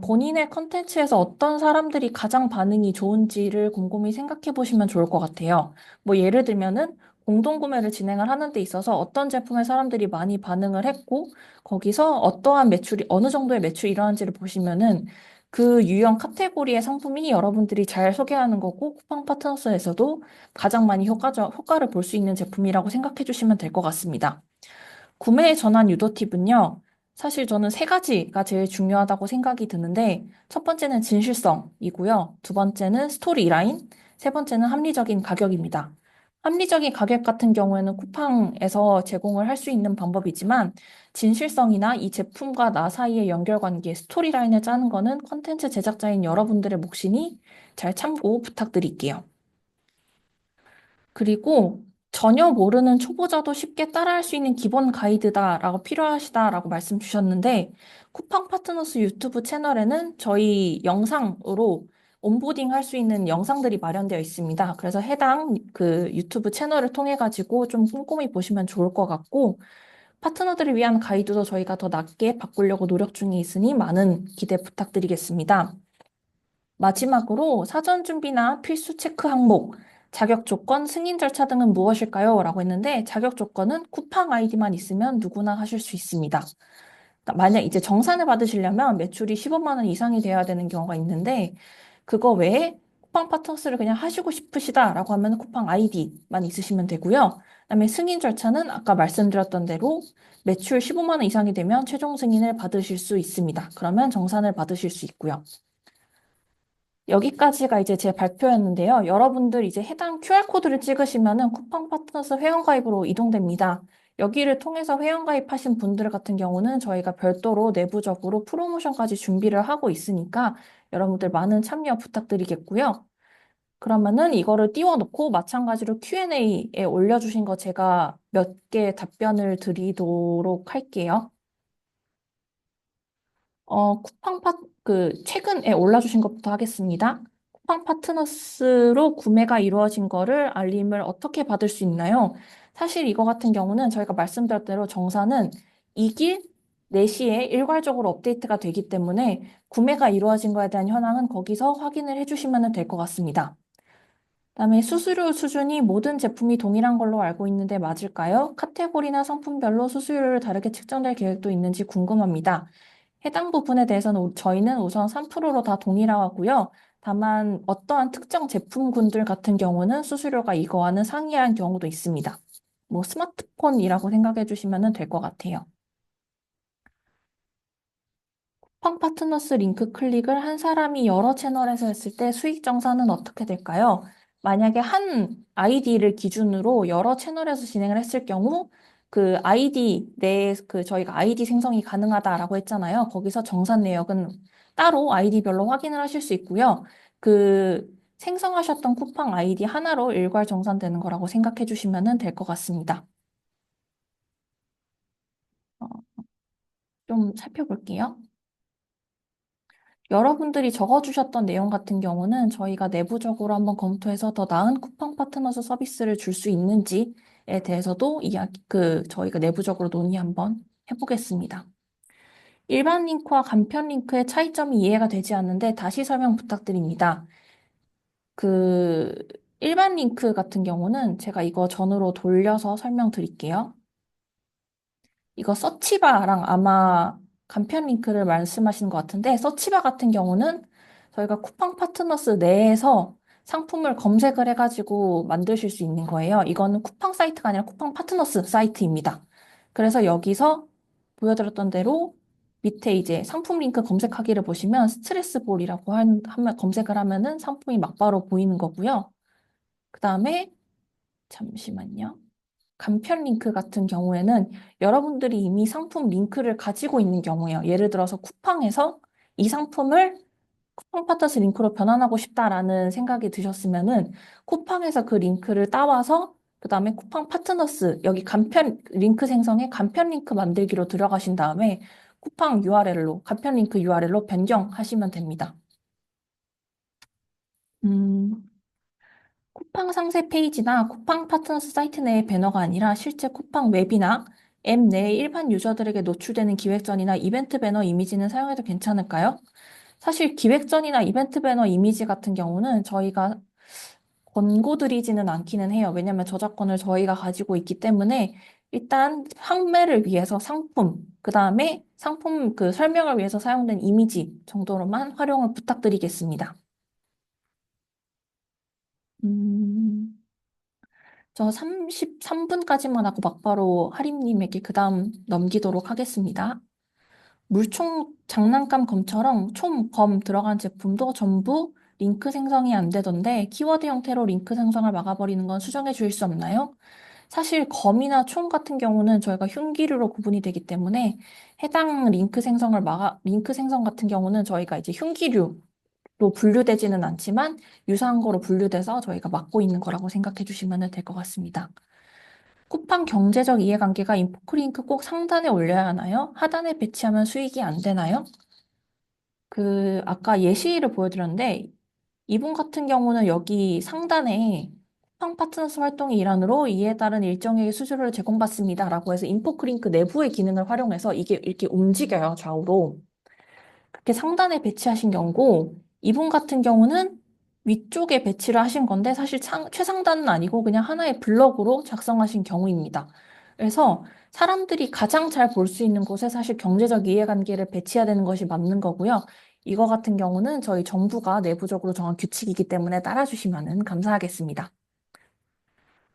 본인의 컨텐츠에서 어떤 사람들이 가장 반응이 좋은지를 곰곰이 생각해 보시면 좋을 것 같아요. 뭐 예를 들면은 공동구매를 진행을 하는 데 있어서 어떤 제품에 사람들이 많이 반응을 했고, 거기서 어떠한 매출이, 어느 정도의 매출이 일어난지를 보시면은 그 유형 카테고리의 상품이 여러분들이 잘 소개하는 거고, 쿠팡 파트너스에서도 가장 많이 효과를 볼 수 있는 제품이라고 생각해 주시면 될 것 같습니다. 구매 전환 유도 팁은요, 사실 저는 세 가지가 제일 중요하다고 생각이 드는데, 첫 번째는 진실성이고요. 두 번째는 스토리라인, 세 번째는 합리적인 가격입니다. 합리적인 가격 같은 경우에는 쿠팡에서 제공을 할 수 있는 방법이지만, 진실성이나 이 제품과 나 사이의 연결관계, 스토리라인을 짜는 거는 컨텐츠 제작자인 여러분들의 몫이니 잘 참고 부탁드릴게요. 그리고 전혀 모르는 초보자도 쉽게 따라할 수 있는 기본 가이드다라고 필요하시다라고 말씀 주셨는데 쿠팡 파트너스 유튜브 채널에는 저희 영상으로 온보딩 할 수 있는 영상들이 마련되어 있습니다. 그래서 해당 그 유튜브 채널을 통해 가지고 좀 꼼꼼히 보시면 좋을 것 같고 파트너들을 위한 가이드도 저희가 더 낮게 바꾸려고 노력 중에 있으니 많은 기대 부탁드리겠습니다. 마지막으로 사전 준비나 필수 체크 항목, 자격 조건, 승인 절차 등은 무엇일까요? 라고 했는데 자격 조건은 쿠팡 아이디만 있으면 누구나 하실 수 있습니다. 그러니까 만약 이제 정산을 받으시려면 매출이 15만 원 이상이 돼야 되는 경우가 있는데 그거 외에 쿠팡 파트너스를 그냥 하시고 싶으시다라고 하면 쿠팡 아이디만 있으시면 되고요. 그다음에 승인 절차는 아까 말씀드렸던 대로 매출 15만 원 이상이 되면 최종 승인을 받으실 수 있습니다. 그러면 정산을 받으실 수 있고요. 여기까지가 이제 제 발표였는데요. 여러분들 이제 해당 QR코드를 찍으시면은 쿠팡 파트너스 회원가입으로 이동됩니다. 여기를 통해서 회원가입하신 분들 같은 경우는 저희가 별도로 내부적으로 프로모션까지 준비를 하고 있으니까 여러분들 많은 참여 부탁드리겠고요. 그러면은 이거를 띄워놓고 마찬가지로 Q&A에 올려주신 거 제가 몇 개 답변을 드리도록 할게요. 최근에 올라주신 것부터 하겠습니다. 쿠팡 파트너스로 구매가 이루어진 거를 알림을 어떻게 받을 수 있나요? 사실 이거 같은 경우는 저희가 말씀드린 대로 정사는 이길 4시에 일괄적으로 업데이트가 되기 때문에 구매가 이루어진 거에 대한 현황은 거기서 확인을 해주시면 될 것 같습니다. 그다음에 수수료 수준이 모든 제품이 동일한 걸로 알고 있는데 맞을까요? 카테고리나 상품별로 수수료를 다르게 책정될 계획도 있는지 궁금합니다. 해당 부분에 대해서는 저희는 우선 3%로 다 동일하고요. 다만 어떠한 특정 제품군들 같은 경우는 수수료가 이거와는 상이한 경우도 있습니다. 뭐 스마트폰이라고 생각해 주시면 될 것 같아요. 쿠팡 파트너스 링크 클릭을 한 사람이 여러 채널에서 했을 때 수익 정산은 어떻게 될까요? 만약에 한 아이디를 기준으로 여러 채널에서 진행을 했을 경우 그 아이디 내에 그 저희가 아이디 생성이 가능하다라고 했잖아요. 거기서 정산 내역은 따로 아이디별로 확인을 하실 수 있고요. 그 생성하셨던 쿠팡 아이디 하나로 일괄 정산되는 거라고 생각해 주시면 될 것 같습니다. 어, 좀 살펴볼게요. 여러분들이 적어주셨던 내용 같은 경우는 저희가 내부적으로 한번 검토해서 더 나은 쿠팡 파트너스 서비스를 줄 수 있는지에 대해서도 저희가 내부적으로 논의 한번 해보겠습니다. 일반 링크와 간편 링크의 차이점이 이해가 되지 않는데 다시 설명 부탁드립니다. 그, 일반 링크 같은 경우는 제가 이거 전으로 돌려서 설명드릴게요. 이거 서치바랑 아마 간편 링크를 말씀하시는 것 같은데, 서치바 같은 경우는 저희가 쿠팡 파트너스 내에서 상품을 검색을 해가지고 만드실 수 있는 거예요. 이거는 쿠팡 사이트가 아니라 쿠팡 파트너스 사이트입니다. 그래서 여기서 보여드렸던 대로 밑에 이제 상품 링크 검색하기를 보시면 스트레스 볼이라고 하면 검색을 하면은 상품이 막바로 보이는 거고요. 그 다음에 잠시만요. 간편 링크 같은 경우에는 여러분들이 이미 상품 링크를 가지고 있는 경우예요. 예를 들어서 쿠팡에서 이 상품을 쿠팡 파트너스 링크로 변환하고 싶다라는 생각이 드셨으면은 쿠팡에서 그 링크를 따와서 그다음에 쿠팡 파트너스 여기 간편 링크 생성에 간편 링크 만들기로 들어가신 다음에 쿠팡 URL로 간편 링크 URL로 변경하시면 됩니다. 음, 쿠팡 상세 페이지나 쿠팡 파트너스 사이트 내의 배너가 아니라 실제 쿠팡 웹이나 앱 내의 일반 유저들에게 노출되는 기획전이나 이벤트 배너 이미지는 사용해도 괜찮을까요? 사실 기획전이나 이벤트 배너 이미지 같은 경우는 저희가 권고드리지는 않기는 해요. 왜냐하면 저작권을 저희가 가지고 있기 때문에 일단 판매를 위해서 상품, 그 다음에 상품 그 설명을 위해서 사용된 이미지 정도로만 활용을 부탁드리겠습니다. 음, 저 33분까지만 하고 막바로 하림님에게 그 다음 넘기도록 하겠습니다. 물총 장난감 검처럼 총 검 들어간 제품도 전부 링크 생성이 안 되던데 키워드 형태로 링크 생성을 막아버리는 건 수정해 주실 수 없나요? 사실 검이나 총 같은 경우는 저희가 흉기류로 구분이 되기 때문에 해당 링크 생성 같은 경우는 저희가 이제 흉기류로 분류되지는 않지만 유사한 거로 분류돼서 저희가 막고 있는 거라고 생각해 주시면 될 것 같습니다. 쿠팡 경제적 이해관계가 인포크링크 꼭 상단에 올려야 하나요? 하단에 배치하면 수익이 안 되나요? 아까 예시를 보여드렸는데, 이분 같은 경우는 여기 상단에 쿠팡 파트너스 활동의 일환으로 이에 따른 일정액의 수수료를 제공받습니다. 라고 해서 인포크링크 내부의 기능을 활용해서 이게 이렇게 움직여요, 좌우로. 그렇게 상단에 배치하신 경우고, 이분 같은 경우는 위쪽에 배치를 하신 건데, 사실 최상단은 아니고 그냥 하나의 블럭으로 작성하신 경우입니다. 그래서 사람들이 가장 잘 볼 수 있는 곳에 사실 경제적 이해관계를 배치해야 되는 것이 맞는 거고요. 이거 같은 경우는 저희 정부가 내부적으로 정한 규칙이기 때문에 따라주시면 감사하겠습니다.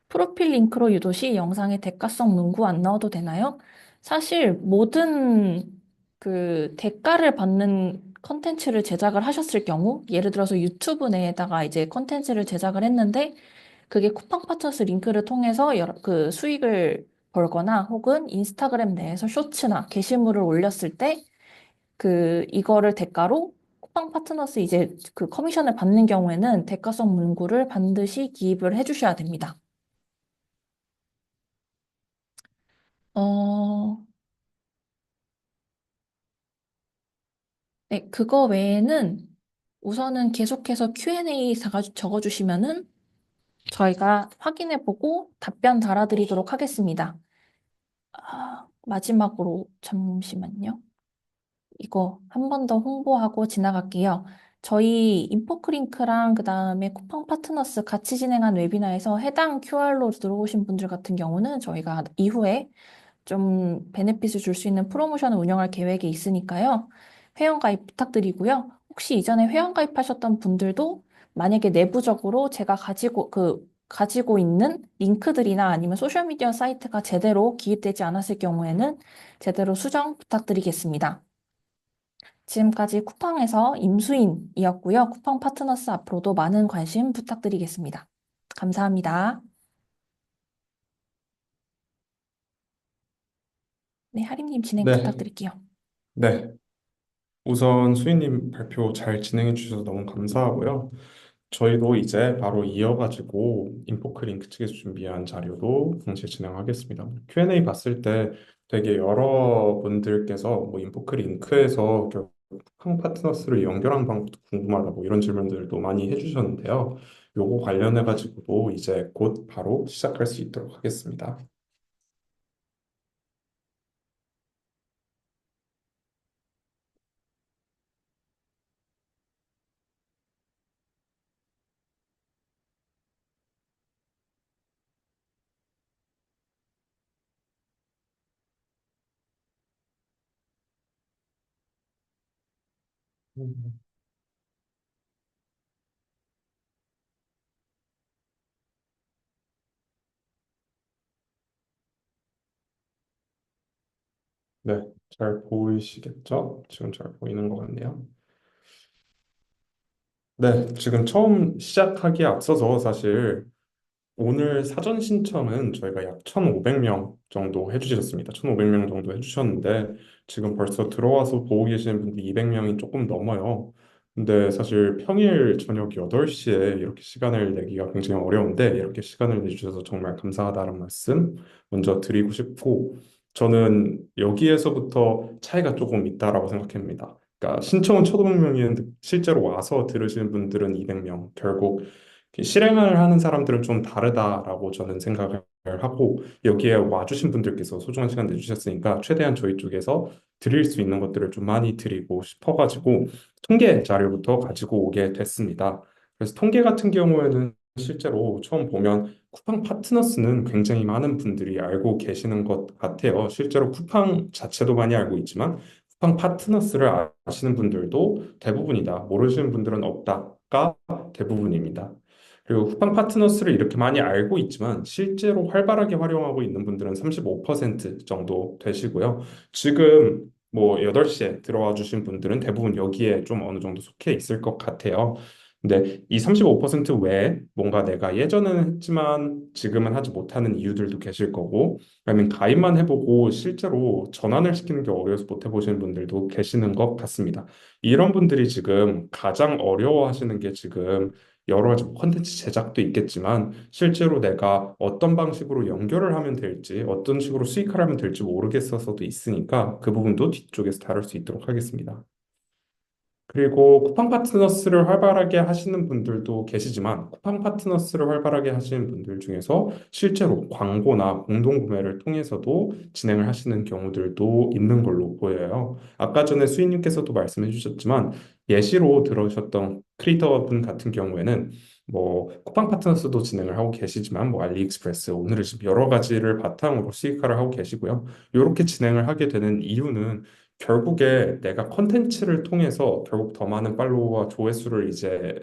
프로필 링크로 유도 시 영상에 대가성 문구 안 넣어도 되나요? 사실 모든 대가를 받는 컨텐츠를 제작을 하셨을 경우, 예를 들어서 유튜브 내에다가 이제 컨텐츠를 제작을 했는데, 그게 쿠팡 파트너스 링크를 통해서 수익을 벌거나 혹은 인스타그램 내에서 쇼츠나 게시물을 올렸을 때, 이거를 대가로 쿠팡 파트너스 이제 그 커미션을 받는 경우에는 대가성 문구를 반드시 기입을 해주셔야 됩니다. 어, 네, 그거 외에는 우선은 계속해서 Q&A 적어주시면은 저희가 확인해보고 답변 달아드리도록 하겠습니다. 마지막으로 잠시만요. 이거 한 번 더 홍보하고 지나갈게요. 저희 인포크링크랑 그다음에 쿠팡 파트너스 같이 진행한 웨비나에서 해당 QR로 들어오신 분들 같은 경우는 저희가 이후에 좀 베네핏을 줄 수 있는 프로모션을 운영할 계획이 있으니까요. 회원가입 부탁드리고요. 혹시 이전에 회원가입하셨던 분들도 만약에 내부적으로 제가 가지고 있는 링크들이나 아니면 소셜미디어 사이트가 제대로 기입되지 않았을 경우에는 제대로 수정 부탁드리겠습니다. 지금까지 쿠팡에서 임수인이었고요. 쿠팡 파트너스 앞으로도 많은 관심 부탁드리겠습니다. 감사합니다. 네, 하림님 진행 네, 부탁드릴게요. 네. 우선 수인님 발표 잘 진행해 주셔서 너무 감사하고요. 저희도 이제 바로 이어가지고 인포크링크 측에서 준비한 자료도 동시에 진행하겠습니다. Q&A 봤을 때 되게 여러분들께서 뭐 인포크링크에서 쿠팡 파트너스를 연결한 방법도 궁금하다고 이런 질문들도 많이 해주셨는데요. 요거 관련해가지고도 이제 곧 바로 시작할 수 있도록 하겠습니다. 네, 잘 보이시겠죠? 지금 잘 보이는 것 같네요. 네, 지금 처음 시작하기에 앞서서 사실 오늘 사전 신청은 저희가 약 1,500명 정도 해주셨습니다. 1,500명 정도 해주셨는데 지금 벌써 들어와서 보고 계시는 분들이 200명이 조금 넘어요. 근데 사실 평일 저녁 8시에 이렇게 시간을 내기가 굉장히 어려운데 이렇게 시간을 내주셔서 정말 감사하다는 말씀 먼저 드리고 싶고 저는 여기에서부터 차이가 조금 있다라고 생각합니다. 그러니까 신청은 1,500명이었는데 실제로 와서 들으시는 분들은 200명. 결국 실행을 하는 사람들은 좀 다르다라고 저는 생각을 하고 여기에 와주신 분들께서 소중한 시간 내주셨으니까 최대한 저희 쪽에서 드릴 수 있는 것들을 좀 많이 드리고 싶어가지고 통계 자료부터 가지고 오게 됐습니다. 그래서 통계 같은 경우에는 실제로 처음 보면 쿠팡 파트너스는 굉장히 많은 분들이 알고 계시는 것 같아요. 실제로 쿠팡 자체도 많이 알고 있지만 쿠팡 파트너스를 아시는 분들도 대부분이다. 모르시는 분들은 없다가 대부분입니다. 그리고 쿠팡 파트너스를 이렇게 많이 알고 있지만 실제로 활발하게 활용하고 있는 분들은 35% 정도 되시고요. 지금 뭐 8시에 들어와 주신 분들은 대부분 여기에 좀 어느 정도 속해 있을 것 같아요. 근데 이 35% 외에 뭔가 내가 예전에는 했지만 지금은 하지 못하는 이유들도 계실 거고, 아니면 가입만 해보고 실제로 전환을 시키는 게 어려워서 못 해보시는 분들도 계시는 것 같습니다. 이런 분들이 지금 가장 어려워하시는 게 지금 여러 가지 콘텐츠 제작도 있겠지만 실제로 내가 어떤 방식으로 연결을 하면 될지 어떤 식으로 수익을 하면 될지 모르겠어서도 있으니까 그 부분도 뒤쪽에서 다룰 수 있도록 하겠습니다. 그리고 쿠팡 파트너스를 활발하게 하시는 분들도 계시지만 쿠팡 파트너스를 활발하게 하시는 분들 중에서 실제로 광고나 공동구매를 통해서도 진행을 하시는 경우들도 있는 걸로 보여요. 아까 전에 수인님께서도 말씀해 주셨지만 예시로 들으셨던 크리에이터분 같은 경우에는 뭐 쿠팡 파트너스도 진행을 하고 계시지만 뭐 알리익스프레스 오늘은 지금 여러 가지를 바탕으로 수익화를 하고 계시고요. 이렇게 진행을 하게 되는 이유는 결국에 내가 컨텐츠를 통해서 결국 더 많은 팔로워와 조회수를 이제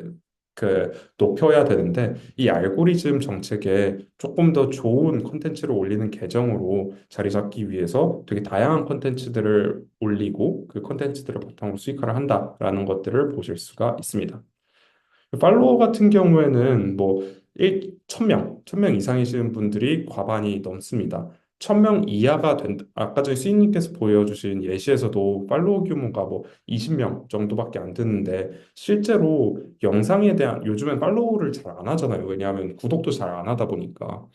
그 높여야 되는데 이 알고리즘 정책에 조금 더 좋은 컨텐츠를 올리는 계정으로 자리 잡기 위해서 되게 다양한 컨텐츠들을 올리고 그 컨텐츠들을 바탕으로 수익화를 한다라는 것들을 보실 수가 있습니다. 팔로워 같은 경우에는 뭐 1,000명 이상이신 분들이 과반이 넘습니다. 1,000명 이하가 된, 아까 전에 수인님께서 보여주신 예시에서도 팔로워 규모가 뭐 20명 정도밖에 안 되는데 실제로 영상에 대한 요즘엔 팔로우를 잘 안 하잖아요. 왜냐하면 구독도 잘 안 하다 보니까.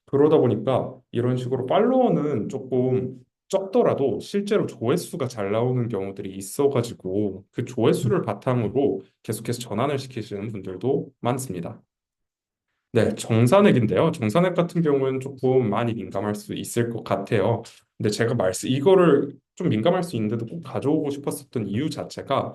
그러다 보니까 이런 식으로 팔로워는 조금 적더라도 실제로 조회수가 잘 나오는 경우들이 있어가지고 그 조회수를 바탕으로 계속해서 전환을 시키시는 분들도 많습니다. 네, 정산액인데요. 정산액 같은 경우는 조금 많이 민감할 수 있을 것 같아요. 근데 제가 이거를 좀 민감할 수 있는데도 꼭 가져오고 싶었었던 이유 자체가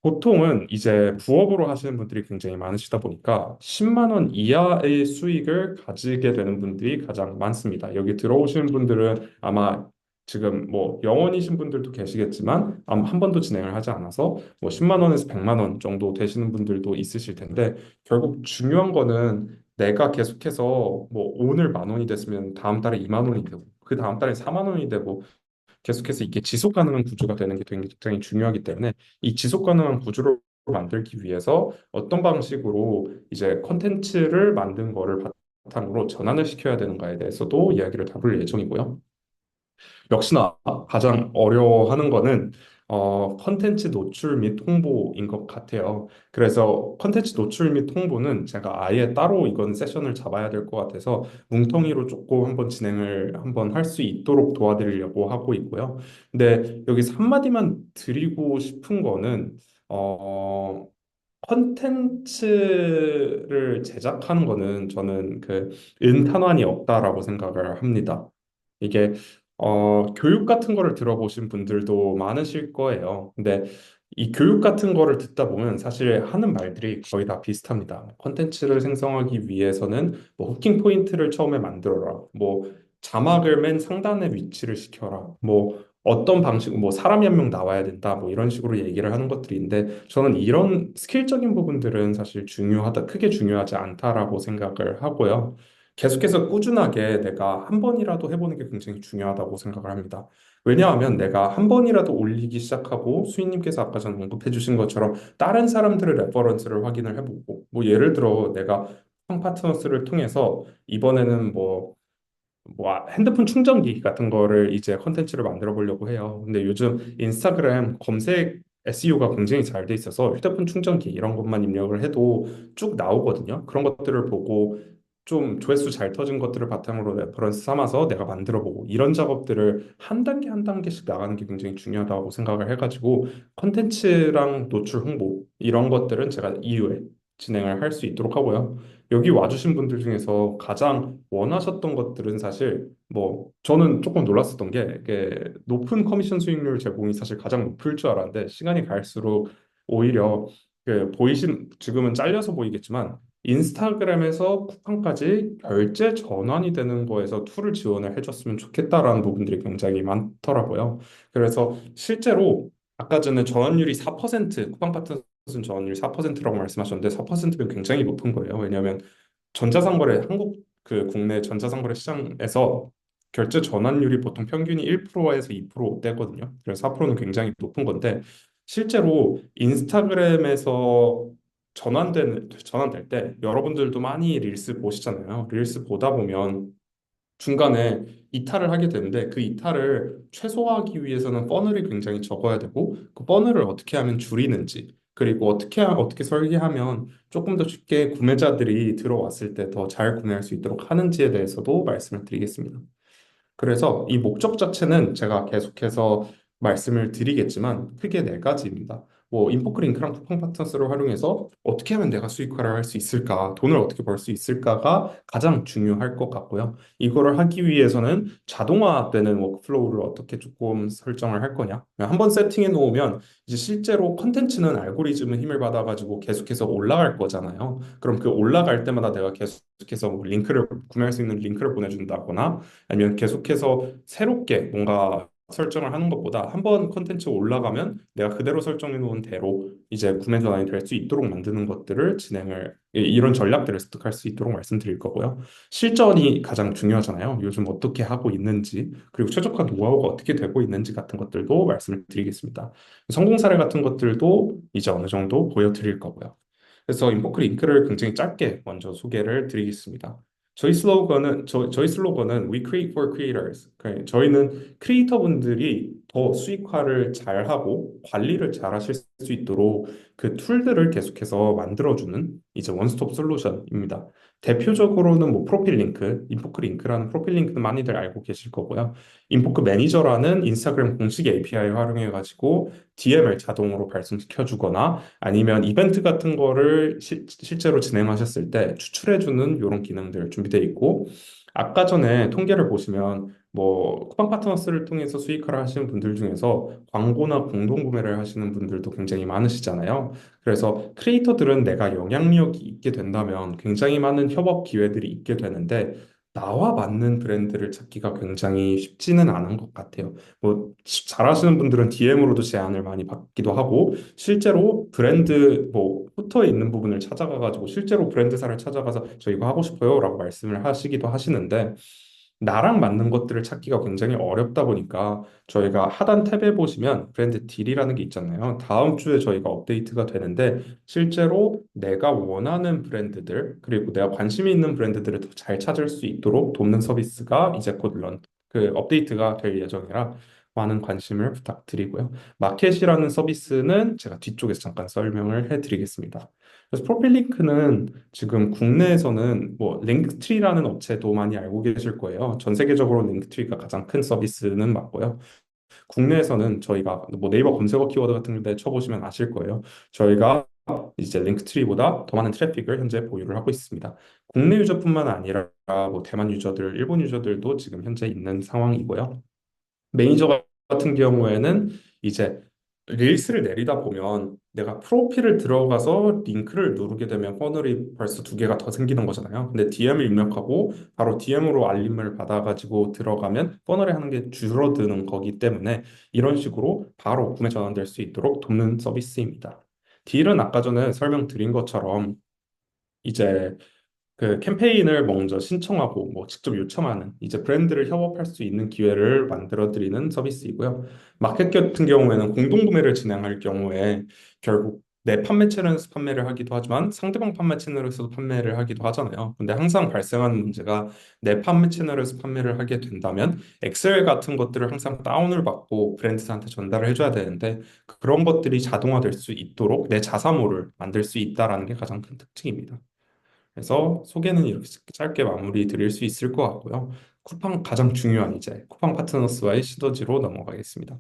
보통은 이제 부업으로 하시는 분들이 굉장히 많으시다 보니까 10만 원 이하의 수익을 가지게 되는 분들이 가장 많습니다. 여기 들어오시는 분들은 아마 지금 뭐 영원이신 분들도 계시겠지만 아마 한 번도 진행을 하지 않아서 뭐 10만 원에서 100만 원 정도 되시는 분들도 있으실 텐데 결국 중요한 거는 내가 계속해서 뭐 오늘 만 원이 됐으면 다음 달에 2만 원이 되고 그 다음 달에 4만 원이 되고 계속해서 이게 지속 가능한 구조가 되는 게 굉장히 중요하기 때문에 이 지속 가능한 구조를 만들기 위해서 어떤 방식으로 이제 컨텐츠를 만든 거를 바탕으로 전환을 시켜야 되는가에 대해서도 이야기를 다룰 예정이고요. 역시나 가장 어려워하는 거는 컨텐츠 노출 및 홍보인 것 같아요. 그래서 컨텐츠 노출 및 홍보는 제가 아예 따로 이건 세션을 잡아야 될 것 같아서 뭉텅이로 조금 한번 진행을 한번 할 수 있도록 도와드리려고 하고 있고요. 근데 여기서 한마디만 드리고 싶은 거는 어, 컨텐츠를 제작하는 거는 저는 그 은탄환이 없다라고 생각을 합니다. 이게 교육 같은 거를 들어보신 분들도 많으실 거예요. 근데 이 교육 같은 거를 듣다 보면 사실 하는 말들이 거의 다 비슷합니다. 컨텐츠를 생성하기 위해서는 뭐 후킹 포인트를 처음에 만들어라. 뭐 자막을 맨 상단에 위치를 시켜라. 뭐 어떤 방식, 뭐 사람이 한 명 나와야 된다, 뭐 이런 식으로 얘기를 하는 것들인데 저는 이런 스킬적인 부분들은 사실 크게 중요하지 않다라고 생각을 하고요. 계속해서 꾸준하게 내가 한 번이라도 해보는 게 굉장히 중요하다고 생각을 합니다. 왜냐하면 내가 한 번이라도 올리기 시작하고 수인님께서 아까 전 언급해 주신 것처럼 다른 사람들의 레퍼런스를 확인을 해보고 뭐 예를 들어 내가 파트너스를 통해서 이번에는 핸드폰 충전기 같은 거를 이제 컨텐츠를 만들어 보려고 해요. 근데 요즘 인스타그램 검색 SEO가 굉장히 잘 돼 있어서 휴대폰 충전기 이런 것만 입력을 해도 쭉 나오거든요. 그런 것들을 보고 좀 조회수 잘 터진 것들을 바탕으로 레퍼런스 삼아서 내가 만들어 보고 이런 작업들을 한 단계 한 단계씩 나가는 게 굉장히 중요하다고 생각을 해가지고 컨텐츠랑 노출 홍보 이런 것들은 제가 이후에 진행을 할 수 있도록 하고요. 여기 와주신 분들 중에서 가장 원하셨던 것들은 사실 뭐 저는 조금 놀랐었던 게 이게 높은 커미션 수익률 제공이 사실 가장 높을 줄 알았는데 시간이 갈수록 오히려 지금은 잘려서 보이겠지만 인스타그램에서 쿠팡까지 결제 전환이 되는 거에서 툴을 지원을 해줬으면 좋겠다라는 부분들이 굉장히 많더라고요. 그래서 실제로 아까 전에 전환율이 4% 쿠팡 파트너스는 전환율 4%라고 말씀하셨는데 4%면 굉장히 높은 거예요. 왜냐하면 전자상거래 한국 국내 전자상거래 시장에서 결제 전환율이 보통 평균이 1%에서 2%대거든요. 그래서 4%는 굉장히 높은 건데 실제로 인스타그램에서 전환될 때 여러분들도 많이 릴스 보시잖아요. 릴스 보다 보면 중간에 이탈을 하게 되는데 그 이탈을 최소화하기 위해서는 퍼널이 굉장히 적어야 되고 그 퍼널을 어떻게 하면 줄이는지 그리고 어떻게 설계하면 조금 더 쉽게 구매자들이 들어왔을 때 더 잘 구매할 수 있도록 하는지에 대해서도 말씀을 드리겠습니다. 그래서 이 목적 자체는 제가 계속해서 말씀을 드리겠지만 크게 네 가지입니다. 뭐 인포크링크랑 쿠팡 파트너스를 활용해서 어떻게 하면 내가 수익화를 할 수 있을까, 돈을 어떻게 벌 수 있을까가 가장 중요할 것 같고요. 이거를 하기 위해서는 자동화되는 워크플로우를 어떻게 조금 설정을 할 거냐. 한번 세팅해 놓으면 이제 실제로 컨텐츠는 알고리즘의 힘을 받아가지고 계속해서 올라갈 거잖아요. 그럼 그 올라갈 때마다 내가 계속해서 뭐 구매할 수 있는 링크를 보내준다거나 아니면 계속해서 새롭게 뭔가 설정을 하는 것보다 한 번 컨텐츠 올라가면 내가 그대로 설정해 놓은 대로 이제 구매 전환이 될 수 있도록 만드는 것들을 이런 전략들을 습득할 수 있도록 말씀드릴 거고요. 실전이 가장 중요하잖아요. 요즘 어떻게 하고 있는지, 그리고 최적화 노하우가 어떻게 되고 있는지 같은 것들도 말씀을 드리겠습니다. 성공 사례 같은 것들도 이제 어느 정도 보여드릴 거고요. 그래서 인포크 링크를 굉장히 짧게 먼저 소개를 드리겠습니다. 저희 슬로건은 We Create for Creators. 저희는 크리에이터분들이 더 수익화를 잘하고 관리를 잘 하실 수 있도록 그 툴들을 계속해서 만들어주는 이제 원스톱 솔루션입니다. 대표적으로는 뭐 프로필 링크, 인포크 링크라는 프로필 링크는 많이들 알고 계실 거고요. 인포크 매니저라는 인스타그램 공식 API 활용해가지고 DM을 자동으로 발송시켜 주거나 아니면 이벤트 같은 거를 실제로 진행하셨을 때 추출해주는 이런 기능들 준비되어 있고 아까 전에 통계를 보시면 뭐 쿠팡 파트너스를 통해서 수익화를 하시는 분들 중에서 광고나 공동 구매를 하시는 분들도 굉장히 많으시잖아요. 그래서 크리에이터들은 내가 영향력이 있게 된다면 굉장히 많은 협업 기회들이 있게 되는데 나와 맞는 브랜드를 찾기가 굉장히 쉽지는 않은 것 같아요. 뭐 잘하시는 분들은 DM으로도 제안을 많이 받기도 하고 실제로 브랜드 뭐 포터에 있는 부분을 찾아가 가지고 실제로 브랜드사를 찾아가서 저 이거 하고 싶어요라고 말씀을 하시기도 하시는데 나랑 맞는 것들을 찾기가 굉장히 어렵다 보니까 저희가 하단 탭에 보시면 브랜드 딜이라는 게 있잖아요. 다음 주에 저희가 업데이트가 되는데 실제로 내가 원하는 브랜드들 그리고 내가 관심이 있는 브랜드들을 더 잘 찾을 수 있도록 돕는 서비스가 이제 업데이트가 될 예정이라 많은 관심을 부탁드리고요. 마켓이라는 서비스는 제가 뒤쪽에서 잠깐 설명을 해드리겠습니다. 그래서 프로필링크는 지금 국내에서는 뭐 링크트리라는 업체도 많이 알고 계실 거예요. 전 세계적으로 링크트리가 가장 큰 서비스는 맞고요. 국내에서는 저희가 뭐 네이버 검색어 키워드 같은 데 쳐보시면 아실 거예요. 저희가 이제 링크트리보다 더 많은 트래픽을 현재 보유를 하고 있습니다. 국내 유저뿐만 아니라 뭐 대만 유저들, 일본 유저들도 지금 현재 있는 상황이고요. 매니저 같은 경우에는 이제 릴스를 내리다 보면 내가 프로필을 들어가서 링크를 누르게 되면 퍼널이 벌써 두 개가 더 생기는 거잖아요. 근데 DM을 입력하고 바로 DM으로 알림을 받아가지고 들어가면 퍼널에 하는 게 줄어드는 거기 때문에 이런 식으로 바로 구매 전환될 수 있도록 돕는 서비스입니다. 딜은 아까 전에 설명드린 것처럼 이제 그 캠페인을 먼저 신청하고 뭐 직접 요청하는 이제 브랜드를 협업할 수 있는 기회를 만들어 드리는 서비스이고요. 마켓 같은 경우에는 공동 구매를 진행할 경우에 결국 내 판매 채널에서 판매를 하기도 하지만 상대방 판매 채널에서도 판매를 하기도 하잖아요. 근데 항상 발생하는 문제가 내 판매 채널에서 판매를 하게 된다면 엑셀 같은 것들을 항상 다운을 받고 브랜드한테 전달을 해줘야 되는데 그런 것들이 자동화될 수 있도록 내 자사모를 만들 수 있다라는 게 가장 큰 특징입니다. 그래서 소개는 이렇게 짧게 마무리 드릴 수 있을 것 같고요. 쿠팡 가장 중요한 이제 쿠팡 파트너스와의 시너지로 넘어가겠습니다.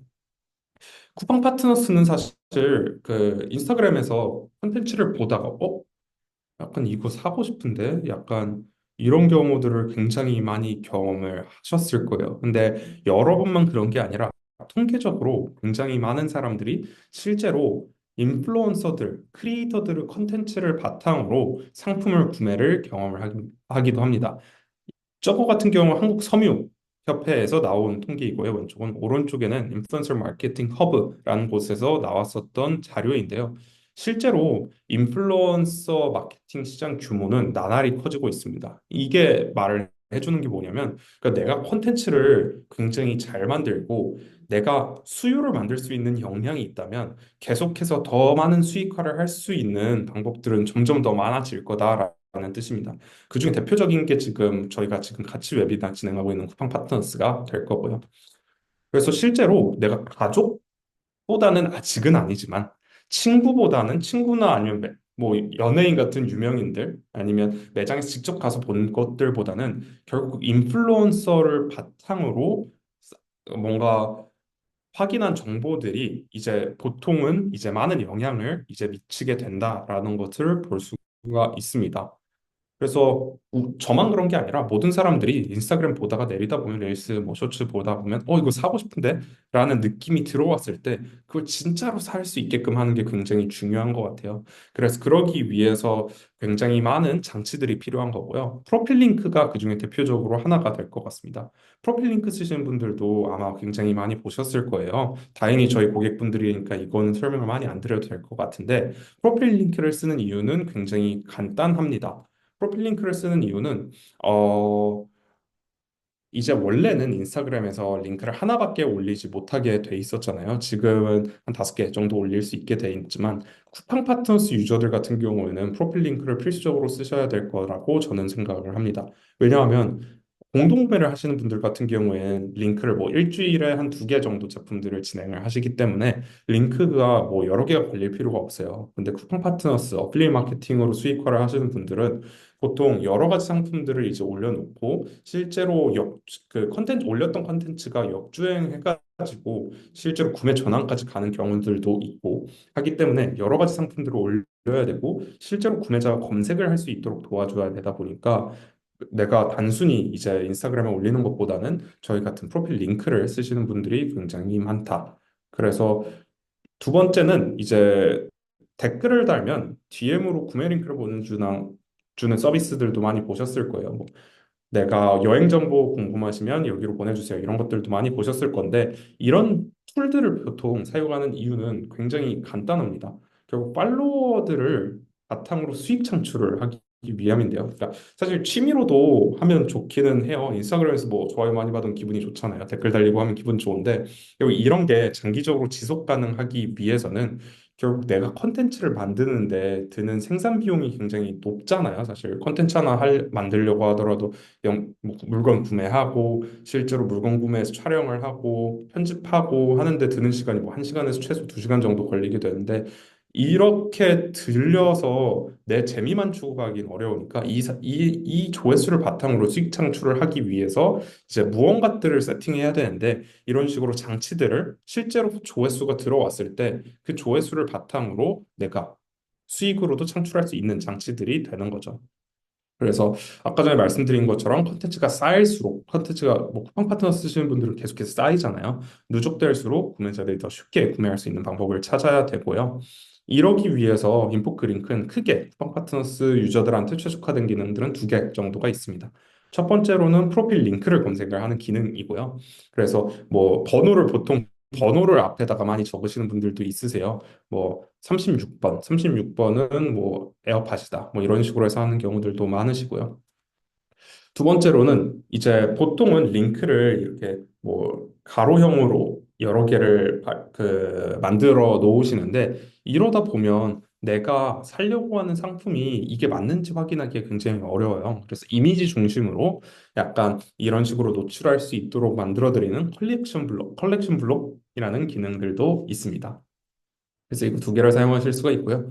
쿠팡 파트너스는 사실 그 인스타그램에서 콘텐츠를 보다가 약간 이거 사고 싶은데 약간 이런 경우들을 굉장히 많이 경험을 하셨을 거예요. 근데 여러 번만 그런 게 아니라 통계적으로 굉장히 많은 사람들이 실제로 인플루언서들, 크리에이터들의 컨텐츠를 바탕으로 상품을 구매를 경험을 하기도 합니다. 저거 같은 경우 한국 섬유 협회에서 나온 통계이고요. 왼쪽은 오른쪽에는 인플루언서 마케팅 허브라는 곳에서 나왔었던 자료인데요. 실제로 인플루언서 마케팅 시장 규모는 나날이 커지고 있습니다. 이게 말을 해주는 게 뭐냐면, 그러니까 내가 콘텐츠를 굉장히 잘 만들고 내가 수요를 만들 수 있는 역량이 있다면 계속해서 더 많은 수익화를 할 수 있는 방법들은 점점 더 많아질 거다라는 뜻입니다. 그중에 대표적인 게 지금 저희가 지금 같이 웨비나 진행하고 있는 쿠팡 파트너스가 될 거고요. 그래서 실제로 내가 가족보다는 아직은 아니지만 친구보다는 친구나 아니면 뭐 연예인 같은 유명인들 아니면 매장에서 직접 가서 본 것들보다는 결국 인플루언서를 바탕으로 뭔가 확인한 정보들이 이제 보통은 이제 많은 영향을 이제 미치게 된다라는 것을 볼 수가 있습니다. 그래서 저만 그런 게 아니라 모든 사람들이 인스타그램 보다가 내리다 보면 릴스 뭐 쇼츠 보다 보면 이거 사고 싶은데 라는 느낌이 들어왔을 때 그걸 진짜로 살 수 있게끔 하는 게 굉장히 중요한 것 같아요. 그래서 그러기 위해서 굉장히 많은 장치들이 필요한 거고요. 프로필 링크가 그중에 대표적으로 하나가 될 것 같습니다. 프로필 링크 쓰시는 분들도 아마 굉장히 많이 보셨을 거예요. 다행히 저희 고객분들이니까 이거는 설명을 많이 안 드려도 될 것 같은데 프로필 링크를 쓰는 이유는 굉장히 간단합니다. 프로필 링크를 쓰는 이유는 어 이제 원래는 인스타그램에서 링크를 하나밖에 올리지 못하게 돼 있었잖아요. 지금은 한 다섯 개 정도 올릴 수 있게 돼 있지만 쿠팡 파트너스 유저들 같은 경우에는 프로필 링크를 필수적으로 쓰셔야 될 거라고 저는 생각을 합니다. 왜냐하면 공동구매를 하시는 분들 같은 경우에는 링크를 뭐 일주일에 한 두 개 정도 제품들을 진행을 하시기 때문에 링크가 뭐 여러 개가 걸릴 필요가 없어요. 근데 쿠팡 파트너스 어플리에이트 마케팅으로 수익화를 하시는 분들은 보통 여러 가지 상품들을 이제 올려놓고 실제로 그 컨텐츠 올렸던 컨텐츠가 역주행해가지고 실제로 구매 전환까지 가는 경우들도 있고 하기 때문에 여러 가지 상품들을 올려야 되고 실제로 구매자가 검색을 할 수 있도록 도와줘야 되다 보니까 내가 단순히 이제 인스타그램에 올리는 것보다는 저희 같은 프로필 링크를 쓰시는 분들이 굉장히 많다. 그래서 두 번째는 이제 댓글을 달면 DM으로 구매 링크를 주는 서비스들도 많이 보셨을 거예요. 뭐 내가 여행 정보 궁금하시면 여기로 보내주세요. 이런 것들도 많이 보셨을 건데 이런 툴들을 보통 사용하는 이유는 굉장히 간단합니다. 결국 팔로워들을 바탕으로 수익 창출을 하기 위함인데요. 그러니까 사실 취미로도 하면 좋기는 해요. 인스타그램에서 뭐 좋아요 많이 받으면 기분이 좋잖아요. 댓글 달리고 하면 기분 좋은데 결국 이런 게 장기적으로 지속 가능하기 위해서는 결국 내가 컨텐츠를 만드는데 드는 생산 비용이 굉장히 높잖아요. 사실 컨텐츠 하나 만들려고 하더라도 뭐 물건 구매하고 실제로 물건 구매해서 촬영을 하고 편집하고 하는데 드는 시간이 뭐 1시간에서 최소 2시간 정도 걸리게 되는데 이렇게 들려서 내 재미만 추구하기는 어려우니까 이 조회수를 바탕으로 수익 창출을 하기 위해서 이제 무언가들을 세팅해야 되는데 이런 식으로 장치들을 실제로 조회수가 들어왔을 때 그 조회수를 바탕으로 내가 수익으로도 창출할 수 있는 장치들이 되는 거죠. 그래서 아까 전에 말씀드린 것처럼 컨텐츠가 쌓일수록 컨텐츠가 뭐 쿠팡 파트너 쓰시는 분들은 계속해서 쌓이잖아요. 누적될수록 구매자들이 더 쉽게 구매할 수 있는 방법을 찾아야 되고요. 이러기 위해서 인포크링크는 크게 쿠팡 파트너스 유저들한테 최적화된 기능들은 두 개 정도가 있습니다. 첫 번째로는 프로필 링크를 검색을 하는 기능이고요. 그래서 뭐 번호를 보통 번호를 앞에다가 많이 적으시는 분들도 있으세요. 뭐 36번, 36번은 뭐 에어팟이다. 뭐 이런 식으로 해서 하는 경우들도 많으시고요. 두 번째로는 이제 보통은 링크를 이렇게 뭐 가로형으로 여러 개를 만들어 놓으시는데 이러다 보면 내가 살려고 하는 상품이 이게 맞는지 확인하기가 굉장히 어려워요. 그래서 이미지 중심으로 약간 이런 식으로 노출할 수 있도록 만들어 드리는 컬렉션 블록이라는 기능들도 있습니다. 그래서 이거 두 개를 사용하실 수가 있고요.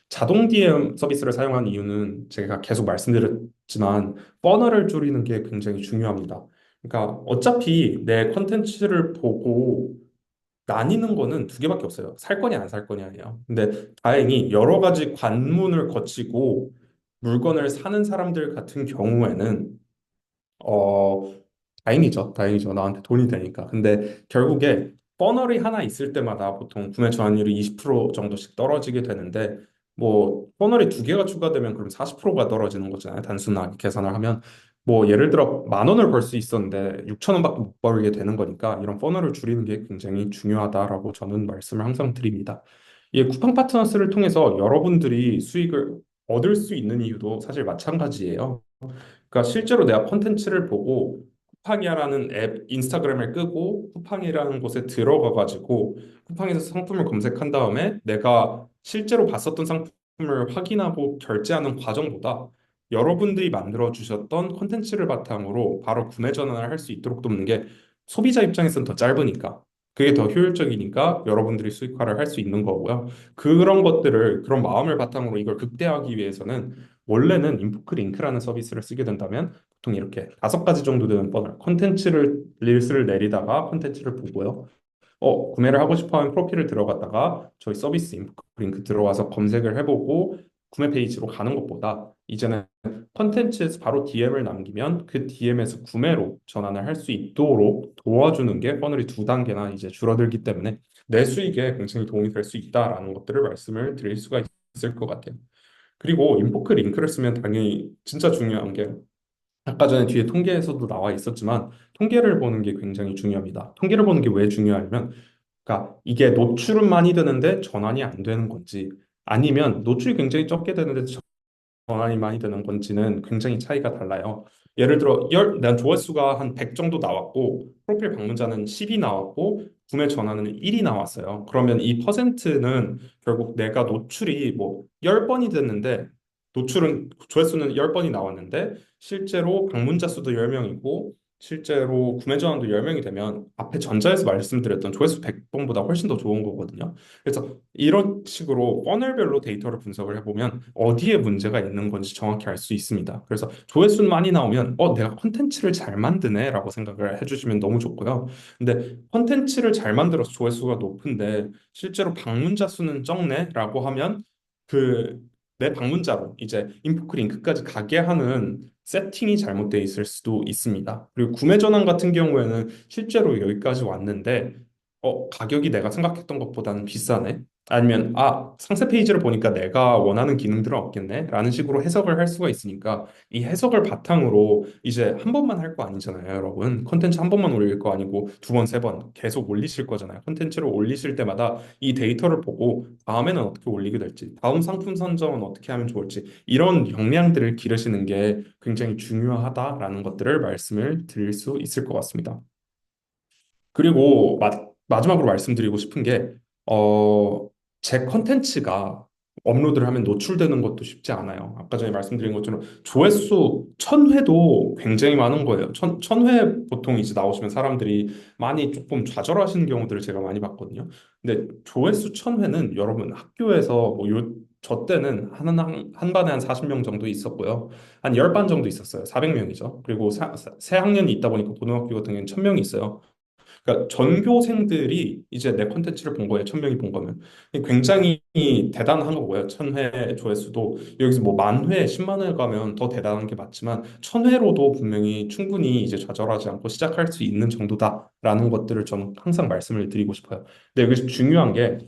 자동 DM 서비스를 사용한 이유는 제가 계속 말씀드렸지만 퍼널을 줄이는 게 굉장히 중요합니다. 그러니까 어차피 내 컨텐츠를 보고 나뉘는 거는 두 개밖에 없어요. 살 거냐 안 살 거냐예요. 근데 다행히 여러 가지 관문을 거치고 물건을 사는 사람들 같은 경우에는 어, 다행이죠. 다행이죠. 나한테 돈이 되니까. 근데 결국에 버널이 하나 있을 때마다 보통 구매 전환율이 20% 정도씩 떨어지게 되는데 뭐 버널이 두 개가 추가되면 그럼 40%가 떨어지는 거잖아요. 단순하게 계산을 하면 뭐 예를 들어 10,000원을 벌 수 있었는데 6,000원밖에 못 벌게 되는 거니까 이런 버널을 줄이는 게 굉장히 중요하다라고 저는 말씀을 항상 드립니다. 이 쿠팡 파트너스를 통해서 여러분들이 수익을 얻을 수 있는 이유도 사실 마찬가지예요. 그러니까 실제로 내가 콘텐츠를 보고 쿠팡이라는 앱 인스타그램을 끄고 쿠팡이라는 곳에 들어가 가지고 쿠팡에서 상품을 검색한 다음에 내가 실제로 봤었던 상품을 확인하고 결제하는 과정보다 여러분들이 만들어 주셨던 콘텐츠를 바탕으로 바로 구매 전환을 할 수 있도록 돕는 게 소비자 입장에서는 더 짧으니까 그게 더 효율적이니까 여러분들이 수익화를 할 수 있는 거고요. 그런 것들을 그런 마음을 바탕으로 이걸 극대화하기 위해서는 원래는 인포크 링크라는 서비스를 쓰게 된다면 보통 이렇게 5가지 정도 되는 버널 콘텐츠를 릴스를 내리다가 콘텐츠를 보고요. 구매를 하고 싶어 하면 프로필을 들어갔다가 저희 서비스 인포크 링크 들어와서 검색을 해보고 구매 페이지로 가는 것보다 이제는 콘텐츠에서 바로 DM을 남기면 그 DM에서 구매로 전환을 할 수 있도록 도와주는 게 버널이 두 단계나 이제 줄어들기 때문에 내 수익에 굉장히 도움이 될 수 있다라는 것들을 말씀을 드릴 수가 있을 것 같아요. 그리고 인포크 링크를 쓰면 당연히 진짜 중요한 게 아까 전에 뒤에 통계에서도 나와 있었지만 통계를 보는 게 굉장히 중요합니다. 통계를 보는 게 왜 중요하냐면 그러니까 이게 노출은 많이 되는데 전환이 안 되는 건지 아니면 노출이 굉장히 적게 되는데 전환이 많이 되는 건지는 굉장히 차이가 달라요. 예를 들어 난 조회수가 한 100 정도 나왔고 프로필 방문자는 10이 나왔고 구매 전환은 1이 나왔어요. 그러면 이 퍼센트는 결국 내가 노출이 뭐 10번이 됐는데 노출은 조회수는 10번이 나왔는데 실제로 방문자 수도 10명이고 실제로 구매 전환도 10명이 되면 앞에 전자에서 말씀드렸던 조회수 100번보다 훨씬 더 좋은 거거든요. 그래서 이런 식으로 퍼널별로 데이터를 분석을 해보면 어디에 문제가 있는 건지 정확히 알 수 있습니다. 그래서 조회수는 많이 나오면 내가 콘텐츠를 잘 만드네라고 생각을 해주시면 너무 좋고요. 근데 콘텐츠를 잘 만들어서 조회수가 높은데 실제로 방문자 수는 적네라고 하면 그 내 방문자로 이제 인포크 링크까지 가게 하는 세팅이 잘못되어 있을 수도 있습니다. 그리고 구매 전환 같은 경우에는 실제로 여기까지 왔는데 가격이 내가 생각했던 것보다는 비싸네. 아니면, 상세 페이지를 보니까 내가 원하는 기능들은 없겠네. 라는 식으로 해석을 할 수가 있으니까 이 해석을 바탕으로 이제 한 번만 할 거 아니잖아요, 여러분. 콘텐츠 한 번만 올릴 거 아니고 두 번, 세 번 계속 올리실 거잖아요. 콘텐츠를 올리실 때마다 이 데이터를 보고 다음에는 어떻게 올리게 될지, 다음 상품 선정은 어떻게 하면 좋을지 이런 역량들을 기르시는 게 굉장히 중요하다라는 것들을 말씀을 드릴 수 있을 것 같습니다. 그리고 마지막으로 말씀드리고 싶은 게, 제 컨텐츠가 업로드를 하면 노출되는 것도 쉽지 않아요. 아까 전에 말씀드린 것처럼 조회수 1,000회도 굉장히 많은 거예요. 천 회 보통 이제 나오시면 사람들이 많이 조금 좌절하시는 경우들을 제가 많이 봤거든요. 근데 조회수 1,000회는 여러분 학교에서 저 때는 한 반에 한 40명 정도 있었고요. 한 10반 정도 있었어요. 400명이죠. 그리고 새 학년이 있다 보니까 고등학교 같은 경우는 1,000명이 있어요. 그러니까 전교생들이 이제 내 콘텐츠를 본 거예요. 1,000명이 본 거면 굉장히 대단한 거고요. 1,000회 조회수도 여기서 뭐 10,000회, 10만 회 가면 더 대단한 게 맞지만 1,000회로도 분명히 충분히 이제 좌절하지 않고 시작할 수 있는 정도다라는 것들을 저는 항상 말씀을 드리고 싶어요. 근데 여기서 중요한 게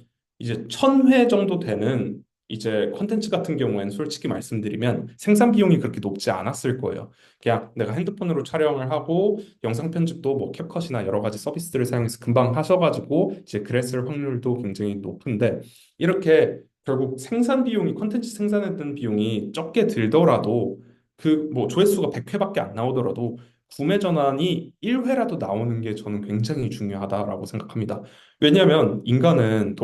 이제 1,000회 정도 되는 이제 콘텐츠 같은 경우에는 솔직히 말씀드리면 생산 비용이 그렇게 높지 않았을 거예요. 그냥 내가 핸드폰으로 촬영을 하고 영상 편집도 뭐 캡컷이나 여러 가지 서비스들을 사용해서 금방 하셔가지고 이제 그랬을 확률도 굉장히 높은데 이렇게 결국 생산 비용이 콘텐츠 생산에 든 비용이 적게 들더라도 그 뭐 조회수가 100회밖에 안 나오더라도 구매 전환이 1회라도 나오는 게 저는 굉장히 중요하다라고 생각합니다. 왜냐하면 인간은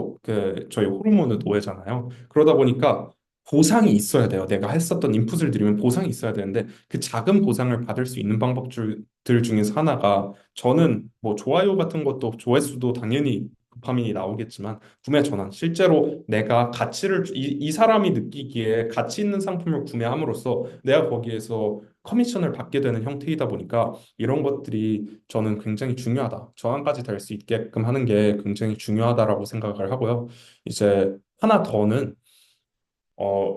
저희 호르몬의 노예잖아요. 그러다 보니까 보상이 있어야 돼요. 내가 했었던 인풋을 들이면 보상이 있어야 되는데 그 작은 보상을 받을 수 있는 방법들 중에서 하나가 저는 뭐 좋아요 같은 것도 조회수도 당연히 도파민이 나오겠지만 구매 전환 실제로 내가 이 사람이 느끼기에 가치 있는 상품을 구매함으로써 내가 거기에서 커미션을 받게 되는 형태이다 보니까 이런 것들이 저는 굉장히 중요하다. 저항까지 될 수 있게끔 하는 게 굉장히 중요하다라고 생각을 하고요. 이제 하나 더는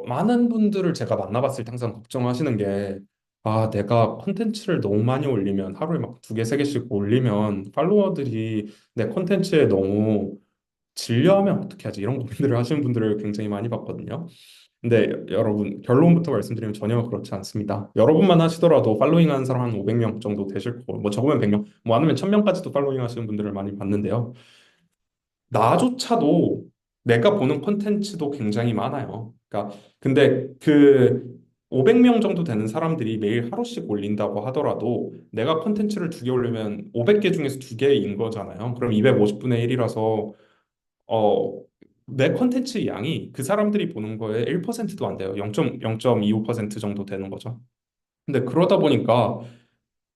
많은 분들을 제가 만나봤을 때 항상 걱정하시는 게, 아, 내가 콘텐츠를 너무 많이 올리면, 하루에 막 두 개, 세 개씩 올리면, 팔로워들이 내 콘텐츠에 너무 질려하면 어떻게 하지? 이런 고민들을 하시는 분들을 굉장히 많이 봤거든요. 근데 여러분, 결론부터 말씀드리면 전혀 그렇지 않습니다. 여러분만 하시더라도 팔로잉 하는 사람 한 500명 정도 되실 거고, 뭐 적으면 100명, 뭐 많으면 1,000명까지도 팔로잉 하시는 분들을 많이 봤는데요. 나조차도 내가 보는 콘텐츠도 굉장히 많아요. 그러니까 근데 그 500명 정도 되는 사람들이 매일 하루씩 올린다고 하더라도 내가 콘텐츠를 두 개 올리면 500개 중에서 두 개인 거잖아요. 그럼 250분의 1이라서 어, 내 콘텐츠 양이 그 사람들이 보는 거에 1%도 안 돼요. 0.25% 정도 되는 거죠. 근데 그러다 보니까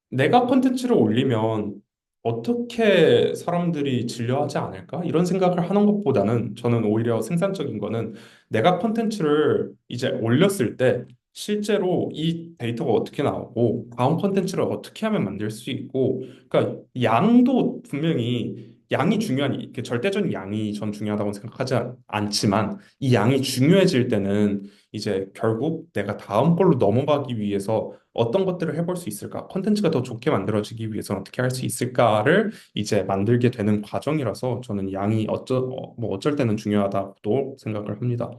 내가 콘텐츠를 올리면 어떻게 사람들이 진료하지 않을까? 이런 생각을 하는 것보다는 저는 오히려 생산적인 거는 내가 콘텐츠를 이제 올렸을 때 실제로 이 데이터가 어떻게 나오고 다음 콘텐츠를 어떻게 하면 만들 수 있고 그러니까 양도 분명히 양이 중요한 이렇게 절대적인 양이 전 중요하다고 생각하지 않지만 이 양이 중요해질 때는 이제 결국 내가 다음 걸로 넘어가기 위해서 어떤 것들을 해볼 수 있을까? 콘텐츠가 더 좋게 만들어지기 위해서는 어떻게 할 수 있을까를 이제 만들게 되는 과정이라서 저는 양이 뭐 어쩔 때는 중요하다고 생각을 합니다.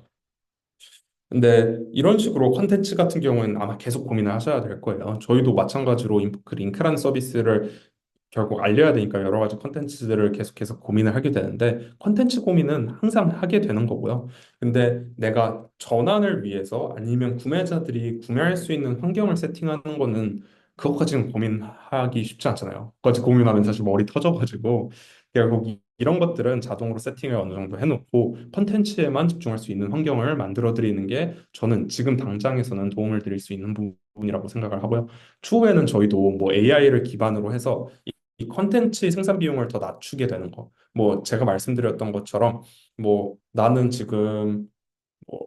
근데 이런 식으로 콘텐츠 같은 경우에는 아마 계속 고민을 하셔야 될 거예요. 저희도 마찬가지로 인포크 링크라는 서비스를 결국 알려야 되니까 여러 가지 콘텐츠들을 계속해서 고민을 하게 되는데 콘텐츠 고민은 항상 하게 되는 거고요. 근데 내가 전환을 위해서 아니면 구매자들이 구매할 수 있는 환경을 세팅하는 거는 그것까지는 고민하기 쉽지 않잖아요. 그것까지 고민하면 사실 머리 터져가지고 결국 이런 것들은 자동으로 세팅을 어느 정도 해놓고 콘텐츠에만 집중할 수 있는 환경을 만들어 드리는 게 저는 지금 당장에서는 도움을 드릴 수 있는 부분이라고 생각을 하고요. 추후에는 저희도 뭐 AI를 기반으로 해서 이 컨텐츠 생산 비용을 더 낮추게 되는 거. 뭐 제가 말씀드렸던 것처럼 뭐 나는 지금 뭐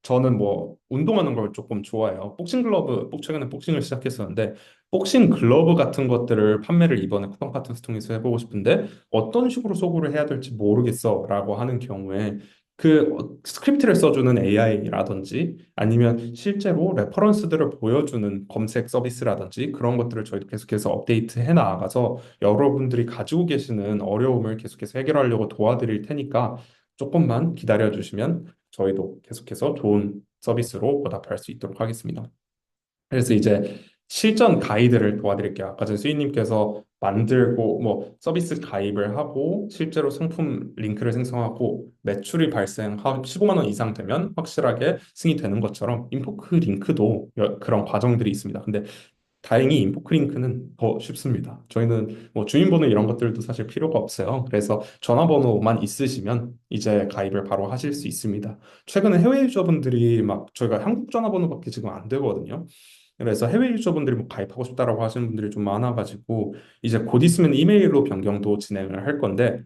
저는 뭐 운동하는 걸 조금 좋아해요. 복싱 글러브, 최근에 복싱을 시작했었는데 복싱 글러브 같은 것들을 판매를 이번에 쿠팡 파트너스 통해서 해보고 싶은데 어떤 식으로 소구를 해야 될지 모르겠어라고 하는 경우에 그 스크립트를 써주는 AI라든지 아니면 실제로 레퍼런스들을 보여주는 검색 서비스라든지 그런 것들을 저희도 계속해서 업데이트 해 나가서 여러분들이 가지고 계시는 어려움을 계속해서 해결하려고 도와드릴 테니까 조금만 기다려 주시면 저희도 계속해서 좋은 서비스로 보답할 수 있도록 하겠습니다. 그래서 이제 실전 가이드를 도와드릴게요. 아까 전 수인님께서 만들고 뭐 서비스 가입을 하고 실제로 상품 링크를 생성하고 매출이 발생 15만 원 이상 되면 확실하게 승인이 되는 것처럼 인포크 링크도 그런 과정들이 있습니다. 근데 다행히 인포크링크는 더 쉽습니다. 저희는 뭐 주민번호 이런 것들도 사실 필요가 없어요. 그래서 전화번호만 있으시면 이제 가입을 바로 하실 수 있습니다. 최근에 해외 유저분들이 막 저희가 한국 전화번호밖에 지금 안 되거든요. 그래서 해외 유저분들이 뭐 가입하고 싶다라고 하시는 분들이 좀 많아가지고 이제 곧 있으면 이메일로 변경도 진행을 할 건데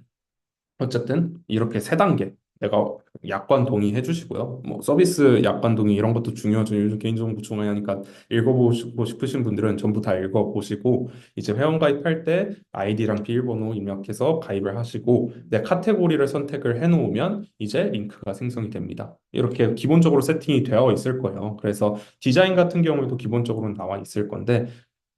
어쨌든 이렇게 세 단계. 내가 약관 동의해 주시고요. 뭐 서비스 약관 동의 이런 것도 중요하죠. 요즘 개인정보 중요하니까 읽어보고 싶으신 분들은 전부 다 읽어보시고 이제 회원가입할 때 아이디랑 비밀번호 입력해서 가입을 하시고 내 카테고리를 선택을 해놓으면 이제 링크가 생성이 됩니다. 이렇게 기본적으로 세팅이 되어 있을 거예요. 그래서 디자인 같은 경우에도 기본적으로 나와 있을 건데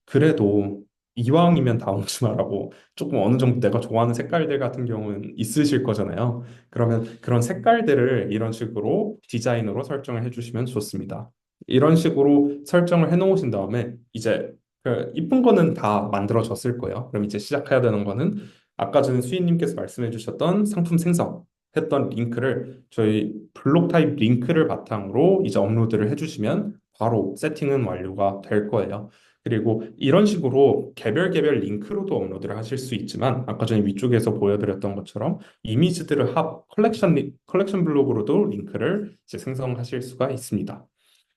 그래도 이왕이면 다운로드 말하고 조금 어느 정도 내가 좋아하는 색깔들 같은 경우는 있으실 거잖아요. 그러면 그런 색깔들을 이런 식으로 디자인으로 설정을 해주시면 좋습니다. 이런 식으로 설정을 해놓으신 다음에 이제 그 이쁜 거는 다 만들어졌을 거예요. 그럼 이제 시작해야 되는 거는 아까 전에 수인님께서 말씀해 주셨던 상품 생성했던 링크를 저희 블록 타입 링크를 바탕으로 이제 업로드를 해주시면 바로 세팅은 완료가 될 거예요. 그리고 이런 식으로 개별 개별 링크로도 업로드를 하실 수 있지만 아까 전에 위쪽에서 보여드렸던 것처럼 이미지들을 합 컬렉션 블록으로도 링크를 이제 생성하실 수가 있습니다.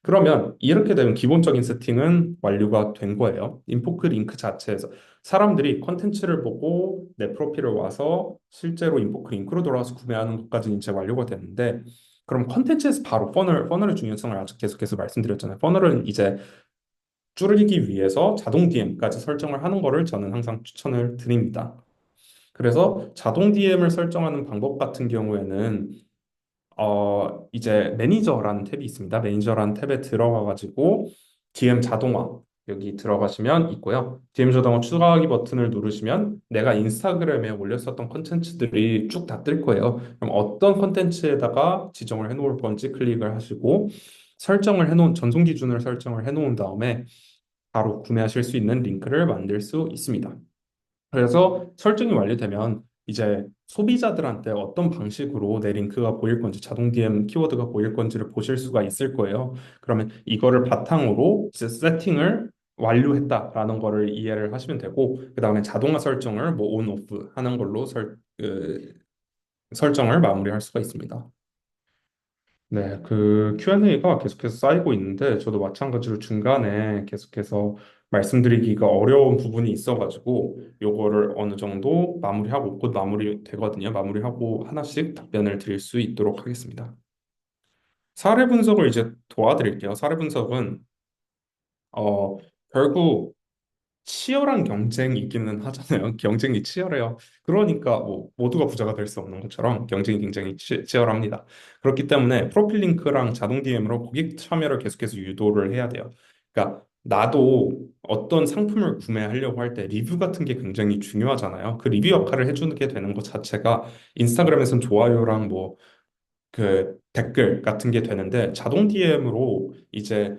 그러면 이렇게 되면 기본적인 세팅은 완료가 된 거예요. 인포크 링크 자체에서 사람들이 컨텐츠를 보고 내 프로필을 와서 실제로 인포크 링크로 돌아와서 구매하는 것까지는 이제 완료가 됐는데 그럼 컨텐츠에서 바로 퍼널의 중요성을 아직 계속해서 말씀드렸잖아요. 퍼널은 이제 줄이기 위해서 자동 DM까지 설정을 하는 거를 저는 항상 추천을 드립니다. 그래서 자동 DM을 설정하는 방법 같은 경우에는 이제 매니저라는 탭이 있습니다. 매니저라는 탭에 들어가가지고 DM 자동화 여기 들어가시면 있고요. DM 자동화 추가하기 버튼을 누르시면 내가 인스타그램에 올렸었던 콘텐츠들이 쭉 다 뜰 거예요. 그럼 어떤 콘텐츠에다가 지정을 해놓을 건지 클릭을 하시고 설정을 해놓은 전송 기준을 설정을 해놓은 다음에 바로 구매하실 수 있는 링크를 만들 수 있습니다. 그래서 설정이 완료되면 이제 소비자들한테 어떤 방식으로 내 링크가 보일 건지 자동 DM 키워드가 보일 건지를 보실 수가 있을 거예요. 그러면 이거를 바탕으로 이제 세팅을 완료했다라는 거를 이해를 하시면 되고 그 다음에 자동화 설정을 뭐 온, 오프 하는 걸로 설정을 마무리할 수가 있습니다. 네, 그 Q&A가 계속해서 쌓이고 있는데 저도 마찬가지로 중간에 계속해서 말씀드리기가 어려운 부분이 있어가지고 요거를 어느 정도 마무리하고 곧 마무리 되거든요. 마무리하고 하나씩 답변을 드릴 수 있도록 하겠습니다. 사례 분석을 이제 도와드릴게요. 사례 분석은 어 결국 치열한 경쟁이 있기는 하잖아요. 경쟁이 치열해요. 그러니까 뭐 모두가 부자가 될 수 없는 것처럼 경쟁이 굉장히 치열합니다. 그렇기 때문에 프로필 링크랑 자동 DM으로 고객 참여를 계속해서 유도를 해야 돼요. 그러니까 나도 어떤 상품을 구매하려고 할 때 리뷰 같은 게 굉장히 중요하잖아요. 그 리뷰 역할을 해주는 게 되는 것 자체가 인스타그램에서는 좋아요랑 뭐 그 댓글 같은 게 되는데 자동 DM으로 이제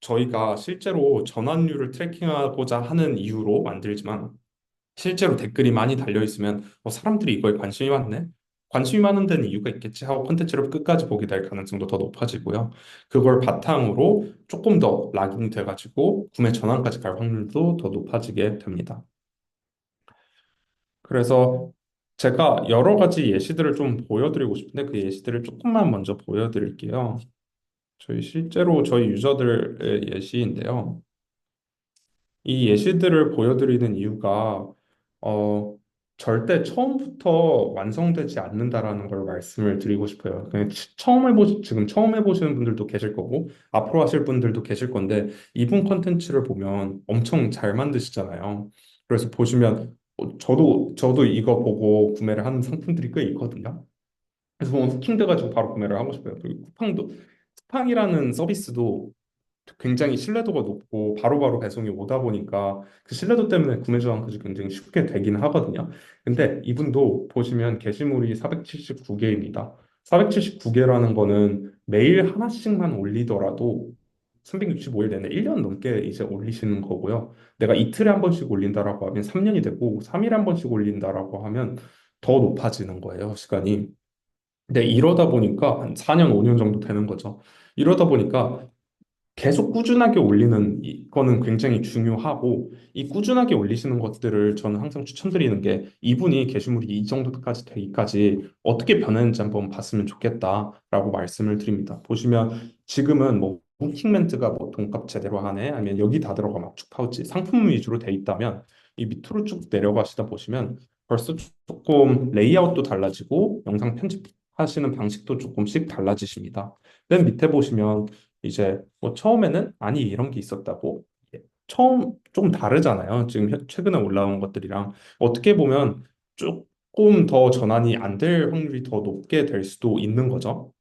저희가 실제로 전환율을 트래킹하고자 하는 이유로 만들지만 실제로 댓글이 많이 달려 있으면 사람들이 이거에 관심이 많네. 관심이 많은 데는 이유가 있겠지 하고 콘텐츠를 끝까지 보게 될 가능성도 더 높아지고요. 그걸 바탕으로 조금 더 락인이 돼가지고 구매 전환까지 갈 확률도 더 높아지게 됩니다. 그래서 제가 여러 가지 예시들을 좀 보여드리고 싶은데 그 예시들을 조금만 먼저 보여드릴게요. 실제로 저희 유저들의 예시인데요. 이 예시들을 보여드리는 이유가 어, 절대 처음부터 완성되지 않는다라는 걸 말씀을 드리고 싶어요. 지금 처음 해보시는 분들도 계실 거고 앞으로 하실 분들도 계실 건데 이분 컨텐츠를 보면 엄청 잘 만드시잖아요. 그래서 보시면 저도 이거 보고 구매를 하는 상품들이 꽤 있거든요. 그래서 보면 후킹 돼가지고 바로 구매를 하고 싶어요. 그리고 쿠팡이라는 서비스도 굉장히 신뢰도가 높고 바로바로 배송이 오다 보니까 그 신뢰도 때문에 구매 저항까지 굉장히 쉽게 되긴 하거든요. 근데 이분도 보시면 게시물이 479개입니다. 479개라는 거는 매일 하나씩만 올리더라도 365일 내내 1년 넘게 이제 올리시는 거고요. 내가 이틀에 한 번씩 올린다라고 하면 3년이 되고 3일에 한 번씩 올린다라고 하면 더 높아지는 거예요, 시간이. 근데 이러다 보니까 한 4년, 5년 정도 되는 거죠. 이러다 보니까 계속 꾸준하게 올리는 이거는 굉장히 중요하고 이 꾸준하게 올리시는 것들을 저는 항상 추천드리는 게 이분이 게시물이 이 정도까지 되기까지 어떻게 변했는지 한번 봤으면 좋겠다라고 말씀을 드립니다. 보시면 지금은 뭐 후킹 멘트가 뭐 돈값 제대로 하네 아니면 여기 다 들어가 맞춤 파우치 상품 위주로 돼 있다면 이 밑으로 쭉 내려가시다 보시면 벌써 조금 레이아웃도 달라지고 영상 편집 하시는 방식도 조금씩 달라지십니다. 맨 밑에 보시면 이제 뭐 처음에는 아니 이런 게 있었다고 처음 좀 다르잖아요. 지금 최근에 올라온 것들이랑 어떻게 보면 조금 더 전환이 안 될 확률이 더 높게 될 수도 있는 거죠.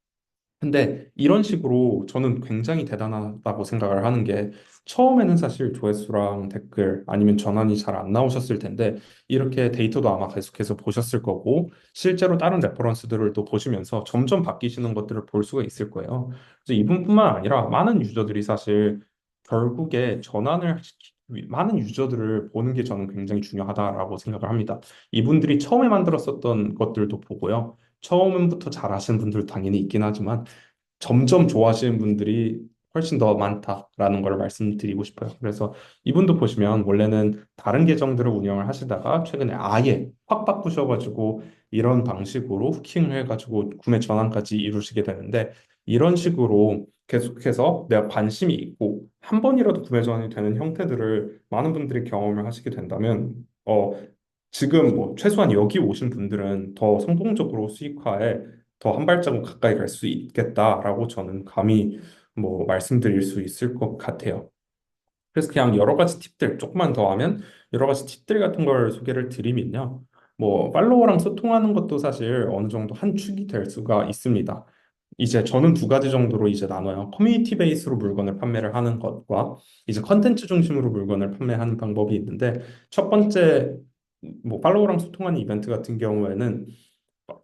근데 이런 식으로 저는 굉장히 대단하다고 생각을 하는 게 처음에는 사실 조회수랑 댓글 아니면 전환이 잘 안 나오셨을 텐데 이렇게 데이터도 아마 계속해서 보셨을 거고 실제로 다른 레퍼런스들을 또 보시면서 점점 바뀌시는 것들을 볼 수가 있을 거예요. 그래서 이분뿐만 아니라 많은 유저들이 사실 결국에 많은 유저들을 보는 게 저는 굉장히 중요하다라고 생각을 합니다. 이분들이 처음에 만들었었던 것들도 보고요. 처음부터 잘하시는 분들 당연히 있긴 하지만 점점 좋아하시는 분들이 훨씬 더 많다라는 걸 말씀드리고 싶어요. 그래서 이분도 보시면 원래는 다른 계정들을 운영을 하시다가 최근에 아예 확 바꾸셔가지고 이런 방식으로 후킹을 해가지고 구매 전환까지 이루시게 되는데 이런 식으로 계속해서 내가 관심이 있고 한 번이라도 구매 전환이 되는 형태들을 많은 분들이 경험을 하시게 된다면 지금 뭐 최소한 여기 오신 분들은 더 성공적으로 수익화에 더 한 발자국 가까이 갈 수 있겠다라고 저는 감히 뭐 말씀드릴 수 있을 것 같아요. 그래서 그냥 여러 가지 팁들 조금만 더 하면 여러 가지 팁들 같은 걸 소개를 드리면요. 뭐 팔로워랑 소통하는 것도 사실 어느 정도 한 축이 될 수가 있습니다. 이제 저는 두 가지 정도로 이제 나눠요. 커뮤니티 베이스로 물건을 판매를 하는 것과 이제 컨텐츠 중심으로 물건을 판매하는 방법이 있는데 첫 번째 뭐 팔로워랑 소통하는 이벤트 같은 경우에는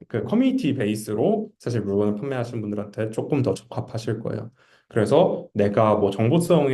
그 커뮤니티 베이스로 사실 물건을 판매하시는 분들한테 조금 더 적합하실 거예요. 그래서 내가 뭐 정보성,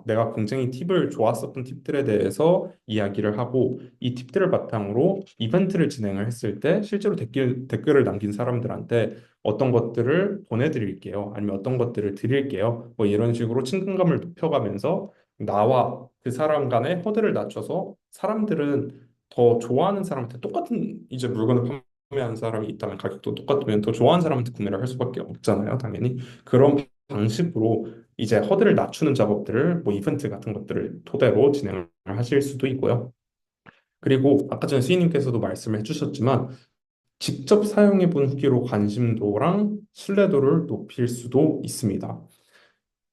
내가 굉장히 팁을 좋았었던 팁들에 대해서 이야기를 하고 이 팁들을 바탕으로 이벤트를 진행을 했을 때 실제로 댓글을 남긴 사람들한테 어떤 것들을 보내드릴게요. 아니면 어떤 것들을 드릴게요. 뭐 이런 식으로 친근감을 높여가면서 나와 그 사람 간의 허들을 낮춰서 사람들은 더 좋아하는 사람한테 똑같은 이제 물건을 구매하는 사람이 있다면 가격도 똑같으면 더 좋아하는 사람한테 구매를 할 수밖에 없잖아요, 당연히. 그런 방식으로 이제 허들을 낮추는 작업들을 뭐 이벤트 같은 것들을 토대로 진행을 하실 수도 있고요. 그리고 아까 전에 수인님께서도 말씀을 해주셨지만 직접 사용해 본 후기로 관심도랑 신뢰도를 높일 수도 있습니다.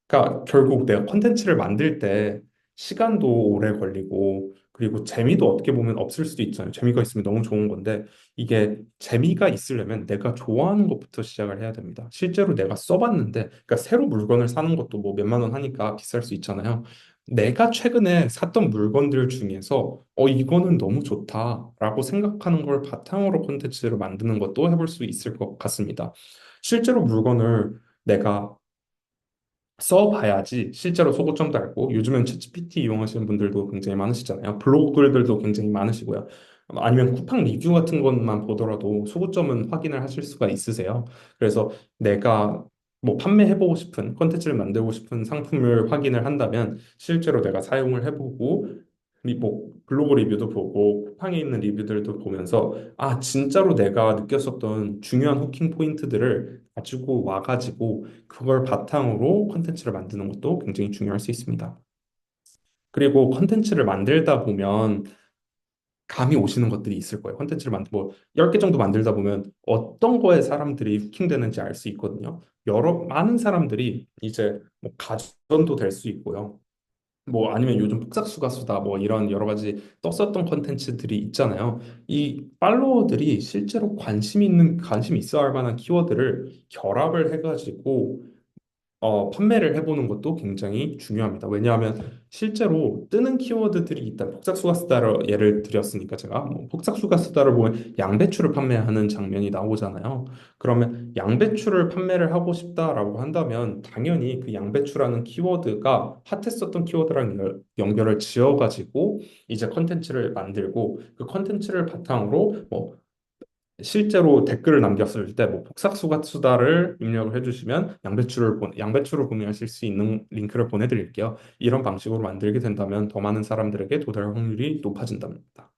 그러니까 결국 내가 컨텐츠를 만들 때 시간도 오래 걸리고 그리고 재미도 어떻게 보면 없을 수도 있잖아요. 재미가 있으면 너무 좋은 건데 이게 재미가 있으려면 내가 좋아하는 것부터 시작을 해야 됩니다. 실제로 내가 써봤는데 그러니까 새로 물건을 사는 것도 뭐 몇만 원 하니까 비쌀 수 있잖아요. 내가 최근에 샀던 물건들 중에서 이거는 너무 좋다라고 생각하는 걸 바탕으로 콘텐츠를 만드는 것도 해볼 수 있을 것 같습니다. 실제로 물건을 내가 써봐야지 실제로 소고점도 알고 요즘엔 챗GPT 이용하시는 분들도 굉장히 많으시잖아요. 블로그 글들도 굉장히 많으시고요. 아니면 쿠팡 리뷰 같은 것만 보더라도 소고점은 확인을 하실 수가 있으세요. 그래서 내가 뭐 판매해보고 싶은 콘텐츠를 만들고 싶은 상품을 확인을 한다면 실제로 내가 사용을 해보고 뭐 블로그 리뷰도 보고 쿠팡에 있는 리뷰들도 보면서 아 진짜로 내가 느꼈었던 중요한 후킹 포인트들을 가지고 와가지고 그걸 바탕으로 컨텐츠를 만드는 것도 굉장히 중요할 수 있습니다. 그리고 컨텐츠를 만들다 보면 감이 오시는 것들이 있을 거예요. 컨텐츠를 뭐 10개 정도 만들다 보면 어떤 거에 사람들이 후킹되는지 알 수 있거든요. 많은 사람들이 이제 뭐 가전도 될 수 있고요. 뭐 아니면 요즘 폭삭수가수다 뭐 이런 여러 가지 떴었던 컨텐츠들이 있잖아요. 이 팔로워들이 실제로 관심 있어 할 만한 키워드를 결합을 해가지고 판매를 해보는 것도 굉장히 중요합니다. 왜냐하면 실제로 뜨는 키워드들이 있다. 폭삭수가 수다를 예를 드렸으니까 제가 뭐 폭삭수가 수다를 보면 양배추를 판매하는 장면이 나오잖아요. 그러면 양배추를 판매를 하고 싶다라고 한다면 당연히 그 양배추라는 키워드가 핫했었던 키워드랑 연결을 지어가지고 이제 컨텐츠를 만들고 그 컨텐츠를 바탕으로 뭐 실제로 댓글을 남겼을 때 뭐 폭삭수가 수다를 입력을 해주시면 양배추를 구매하실 수 있는 링크를 보내드릴게요. 이런 방식으로 만들게 된다면 더 많은 사람들에게 도달할 확률이 높아진답니다.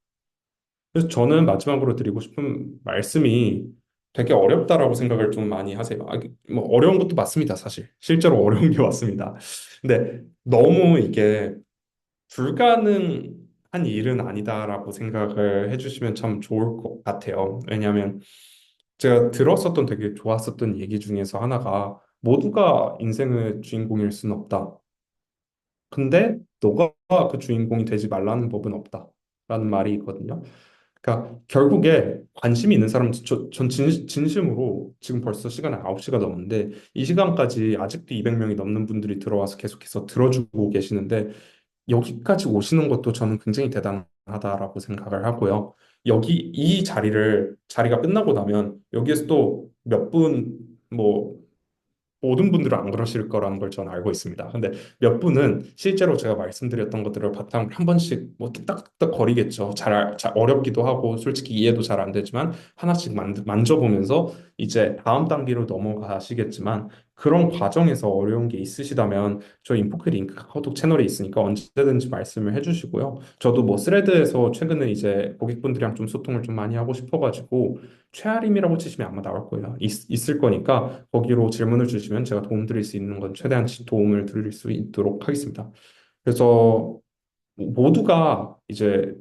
그래서 저는 마지막으로 드리고 싶은 말씀이 되게 어렵다라고 생각을 좀 많이 하세요. 뭐 어려운 것도 맞습니다, 사실. 실제로 어려운 게 맞습니다. 근데 너무 이게 불가능한 일은 아니다라고 생각을 해주시면 참 좋을 것 같아요. 왜냐하면 제가 들었었던 되게 좋았었던 얘기 중에서 하나가 모두가 인생의 주인공일 수는 없다. 근데 너가 그 주인공이 되지 말라는 법은 없다. 라는 말이 있거든요. 그러니까 결국에 관심이 있는 사람, 전 진심으로 지금 벌써 시간이 9시가 넘었는데 이 시간까지 아직도 200명이 넘는 분들이 들어와서 계속해서 들어주고 계시는데 여기까지 오시는 것도 저는 굉장히 대단하다라고 생각을 하고요. 자리가 끝나고 나면 여기에서 또 몇 분, 모든 분들은 안 그러실 거라는 걸 저는 알고 있습니다. 근데 몇 분은 실제로 제가 말씀드렸던 것들을 바탕으로 한 번씩 뭐 뚝딱뚝딱 거리겠죠. 잘 어렵기도 하고 솔직히 이해도 잘 안 되지만 하나씩 만져보면서 이제 다음 단계로 넘어가시겠지만 그런 과정에서 어려운 게 있으시다면 저 인포크 링크 카카오톡 채널에 있으니까 언제든지 말씀을 해주시고요. 저도 뭐 스레드에서 최근에 이제 고객분들이랑 좀 소통을 좀 많이 하고 싶어가지고 최아림이라고 치시면 아마 나올 거예요. 있을 거니까 거기로 질문을 주시면 제가 도움 드릴 수 있는 건 최대한 도움을 드릴 수 있도록 하겠습니다. 그래서 모두가 이제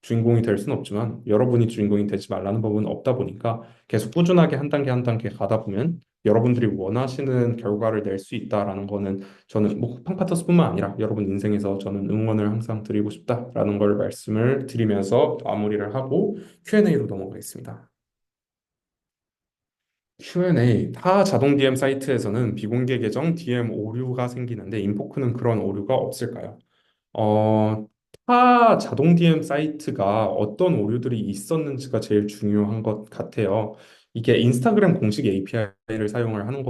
주인공이 될 수는 없지만 여러분이 주인공이 되지 말라는 법은 없다 보니까 계속 꾸준하게 한 단계 한 단계 가다 보면 여러분들이 원하시는 결과를 낼 수 있다라는 거는 저는 뭐 쿠팡 파터스뿐만 아니라 여러분 인생에서 저는 응원을 항상 드리고 싶다라는 걸 말씀을 드리면서 마무리를 하고 Q&A로 넘어가겠습니다. Q&A, 타 자동 DM 사이트에서는 비공개 계정 DM 오류가 생기는데 인포크는 그런 오류가 없을까요? 어, 타 자동 DM 사이트가 어떤 오류들이 있었는지가 제일 중요한 것 같아요. 이게 인스타그램 공식 API를 사용하는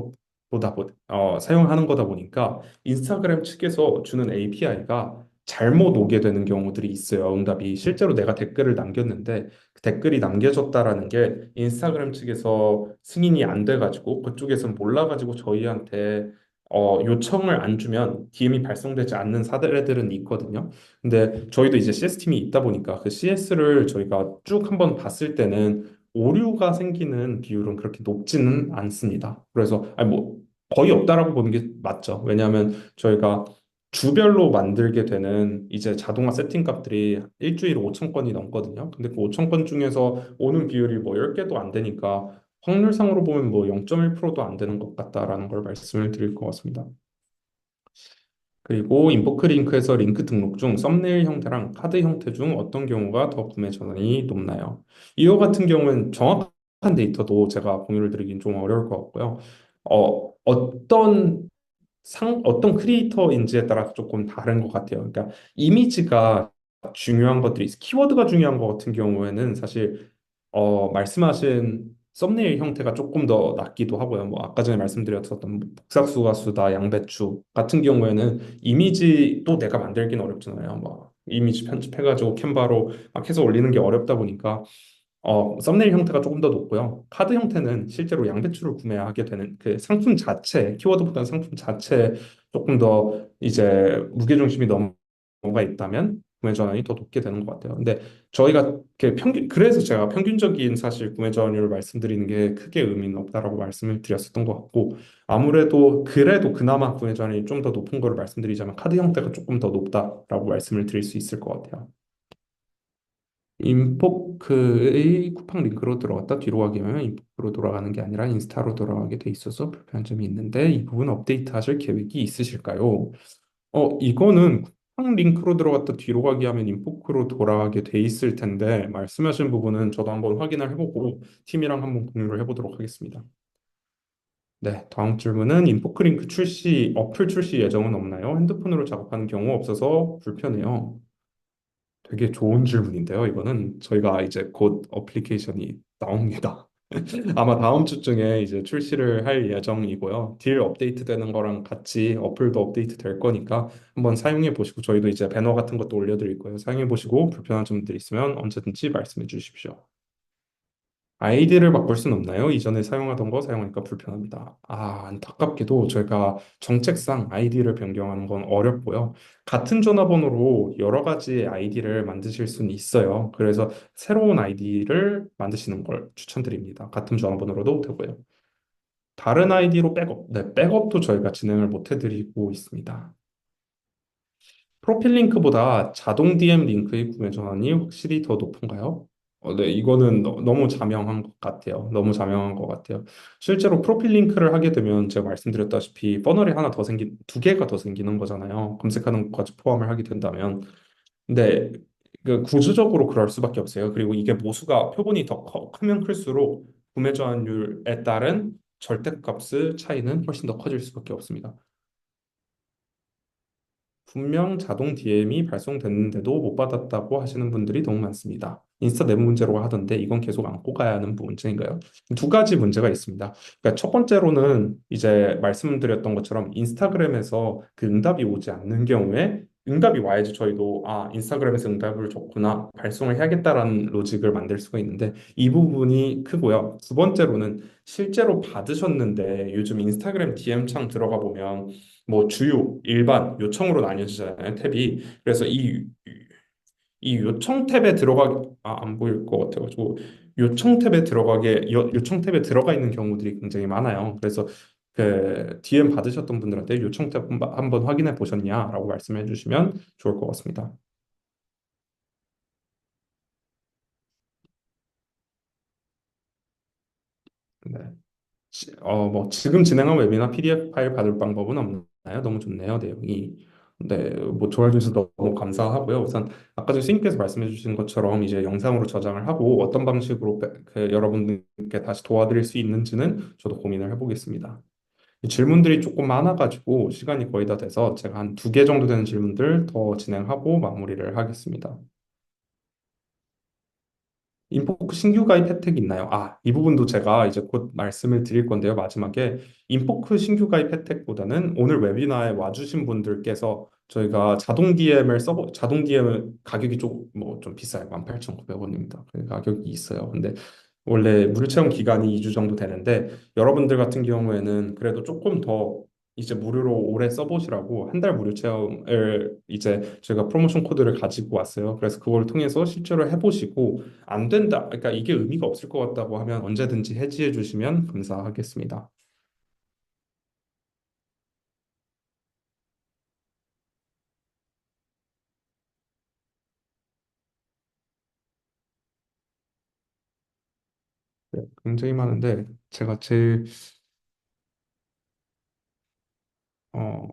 거다 보니까 인스타그램 측에서 주는 API가 잘못 오게 되는 경우들이 있어요. 응답이 실제로 내가 댓글을 남겼는데 그 댓글이 남겨졌다라는 게 인스타그램 측에서 승인이 안 돼가지고 그쪽에서 몰라가지고 저희한테 요청을 안 주면 DM이 발송되지 않는 사례들은 있거든요. 근데 저희도 이제 CS팀이 있다 보니까 그 CS를 저희가 쭉 한번 봤을 때는 오류가 생기는 비율은 그렇게 높지는 않습니다. 그래서 아니 뭐 거의 없다라고 보는 게 맞죠. 왜냐하면 저희가 주별로 만들게 되는 이제 자동화 세팅 값들이 일주일에 5천 건이 넘거든요. 근데 그 5천 건 중에서 오는 비율이 뭐 10개도 안 되니까 확률상으로 보면 뭐 0.1%도 안 되는 것 같다라는 걸 말씀을 드릴 것 같습니다. 그리고 인포크 링크에서 링크 등록 중 썸네일 형태랑 카드 형태 중 어떤 경우가 더 구매 전환이 높나요? 이와 같은 경우는 정확한 데이터도 제가 공유를 드리긴 좀 어려울 것 같고요. 어떤 크리에이터인지에 따라 조금 다른 것 같아요. 그러니까 이미지가 중요한 것들이 키워드가 중요한 것 같은 경우에는 사실 말씀하신 썸네일 형태가 조금 더 낫기도 하고요. 뭐 아까 전에 말씀드렸었던 복사수가수다, 양배추 같은 경우에는 이미지도 내가 만들기는 어렵잖아요. 뭐 이미지 편집해가지고 캔바로 막 해서 올리는 게 어렵다 보니까 썸네일 형태가 조금 더 높고요. 카드 형태는 실제로 양배추를 구매하게 되는 그 상품 자체, 키워드보다는 상품 자체에 조금 더 이제 무게중심이 넘어가 있다면 구매 전환이 더 높게 되는 것 같아요. 근데 저희가 그래서 제가 평균적인 사실 구매 전환율을 말씀드리는 게 크게 의미는 없다라고 말씀을 드렸었던 것 같고, 아무래도 그래도 그나마 구매 전환이 좀 더 높은 거를 말씀드리자면 카드 형태가 조금 더 높다라고 말씀을 드릴 수 있을 것 같아요. 인포크의 쿠팡 링크로 들어갔다 뒤로 가게 하면 인포크로 돌아가는 게 아니라 인스타로 돌아가게 돼 있어서 불편한 점이 있는데 이 부분 업데이트 하실 계획이 있으실까요? 이거는 쿠팡 링크로 들어갔다 뒤로 가게 하면 인포크로 돌아가게 돼 있을 텐데 말씀하신 부분은 저도 한번 확인을 해보고 팀이랑 한번 공유를 해보도록 하겠습니다. 네, 다음 질문은 인포크 링크 어플 출시 예정은 없나요? 핸드폰으로 작업하는 경우 없어서 불편해요. 되게 좋은 질문인데요. 이거는 저희가 이제 곧 어플리케이션이 나옵니다. 아마 다음 주중에 이제 출시를 할 예정이고요. 딜 업데이트 되는 거랑 같이 어플도 업데이트 될 거니까 한번 사용해 보시고 저희도 이제 배너 같은 것도 올려드릴 거예요. 사용해 보시고 불편한 점들 있으면 언제든지 말씀해 주십시오. 아이디를 바꿀 수는 없나요? 이전에 사용하던 거 사용하니까 불편합니다. 안타깝게도 저희가 정책상 아이디를 변경하는 건 어렵고요. 같은 전화번호로 여러 가지 아이디를 만드실 수는 있어요. 그래서 새로운 아이디를 만드시는 걸 추천드립니다. 같은 전화번호로도 되고요. 다른 아이디로 백업, 네, 백업도 저희가 진행을 못 해드리고 있습니다. 프로필 링크보다 자동 DM 링크의 구매 전환이 확실히 더 높은가요? 네, 이거는 너무 자명한 것 같아요. 너무 자명한 것 같아요. 실제로 프로필 링크를 하게 되면 제가 말씀드렸다시피 퍼널이 하나 더 두 개가 더 생기는 거잖아요. 검색하는 것까지 포함을 하게 된다면. 근데 그 구조적으로 그럴 수밖에 없어요. 그리고 이게 모수가 표본이 더 크면 클수록 구매 저항률에 따른 절대값의 차이는 훨씬 더 커질 수밖에 없습니다. 분명 자동 DM이 발송됐는데도 못 받았다고 하시는 분들이 너무 많습니다. 인스타 내부 문제라고 하던데 이건 계속 안고 가야 하는 문제인가요? 두 가지 문제가 있습니다. 그러니까 첫 번째로는 이제 말씀드렸던 것처럼 인스타그램에서 그 응답이 오지 않는 경우에 응답이 와야지 저희도 아, 인스타그램에서 응답을 줬구나, 발송을 해야겠다라는 로직을 만들 수가 있는데 이 부분이 크고요. 두 번째로는 실제로 받으셨는데 요즘 인스타그램 DM 창 들어가 보면 뭐 주요, 일반, 요청으로 나뉘어지잖아요, 탭이. 그래서 이 요청 탭에 안 보일 것 같아가지고, 요청 탭에 요청 탭에 들어가 있는 경우들이 굉장히 많아요. 그래서 그 DM 받으셨던 분들한테 요청 탭 한번 확인해 보셨냐라고 말씀해 주시면 좋을 것 같습니다. 네. 뭐 지금 진행한 웹이나 PDF 파일 받을 방법은 없나요? 너무 좋네요, 내용이. 네, 뭐 좋아해 주셔서 너무 감사하고요. 우선 아까 전에 스님께서 말씀해 주신 것처럼 이제 영상으로 저장을 하고 어떤 방식으로 여러분들께 다시 도와드릴 수 있는지는 저도 고민을 해보겠습니다. 질문들이 조금 많아가지고 시간이 거의 다 돼서 제가 한 두 개 정도 되는 질문들 더 진행하고 마무리를 하겠습니다. 인포크 신규 가입 혜택이 있나요? 아, 이 부분도 제가 이제 곧 말씀을 드릴 건데요. 마지막에 인포크 신규 가입 혜택보다는 오늘 웨비나에 와주신 분들께서 저희가 자동 DM 가격이 좀 비싸요. 18,900원입니다. 그 가격이 있어요. 근데 원래 무료 체험 기간이 2주 정도 되는데 여러분들 같은 경우에는 그래도 조금 더 이제 무료로 오래 써보시라고 한 달 무료 체험을 이제 저희가 프로모션 코드를 가지고 왔어요. 그래서 그걸 통해서 실제로 해보시고 안 된다. 그러니까 이게 의미가 없을 것 같다고 하면 언제든지 해지해 주시면 감사하겠습니다. 네, 굉장히 많은데 제가 제일 어,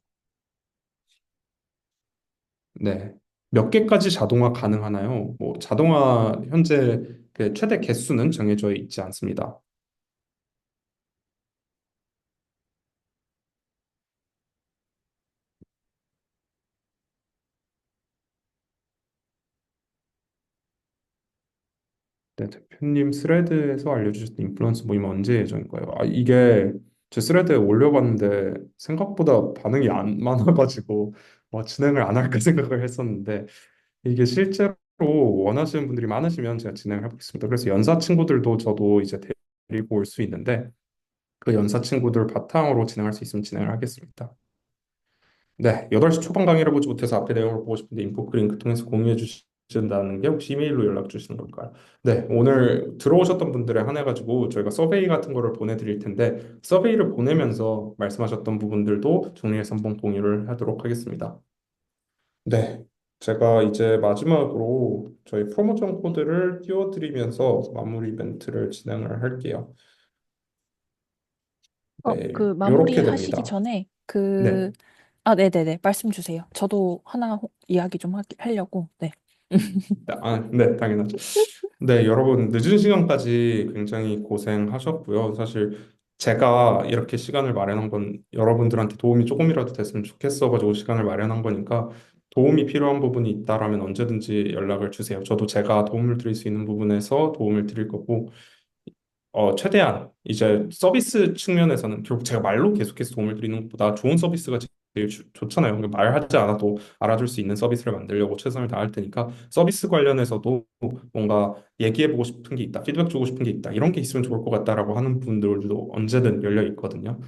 네. 몇 개까지 자동화 가능하나요? 뭐 자동화 현재 그 최대 개수는 정해져 있지 않습니다. 네, 대표님 스레드에서 알려주셨던 인플루언서 모임 언제 예정인가요? 아, 이게 제 스레드에 올려봤는데 생각보다 반응이 안 많아가지고 진행을 안 할까 생각을 했었는데 이게 실제로 원하시는 분들이 많으시면 제가 진행을 해보겠습니다. 그래서 연사 친구들도 저도 이제 데리고 올 수 있는데 그 연사 친구들 바탕으로 진행할 수 있으면 진행을 하겠습니다. 네, 8시 초반 강의를 보지 못해서 앞에 내용을 보고 싶은데 인포크링크 통해서 공유해 주신다는 게 혹시 이메일로 연락 주시는 걸까요? 네, 오늘 들어오셨던 분들에 한해 가지고 저희가 서베이 같은 거를 보내드릴 텐데 서베이를 보내면서 말씀하셨던 부분들도 정리해서 한번 공유를 하도록 하겠습니다. 네, 제가 이제 마지막으로 저희 프로모션 코드를 띄워드리면서 마무리 멘트를 진행을 할게요. 네, 그 마무리 이렇게 하시기 됩니다. 전에 네, 네네네. 말씀 주세요. 저도 하나 이야기 좀 하려고. 네. 네, 당연하죠. 네, 여러분 늦은 시간까지 굉장히 고생하셨고요. 사실 제가 이렇게 시간을 마련한 건 여러분들한테 도움이 조금이라도 됐으면 좋겠어가지고 시간을 마련한 거니까 도움이 필요한 부분이 있다라면 언제든지 연락을 주세요. 저도 제가 도움을 드릴 수 있는 부분에서 도움을 드릴 거고 최대한 이제 서비스 측면에서는 결국 제가 말로 계속해서 도움을 드리는 것보다 좋은 서비스가 제일 좋잖아요. 그러니까 말하지 않아도 알아줄 수 있는 서비스를 만들려고 최선을 다할 테니까 서비스 관련해서도 뭔가 얘기해보고 싶은 게 있다, 피드백 주고 싶은 게 있다, 이런 게 있으면 좋을 것 같다라고 하는 분들도 언제든 열려 있거든요.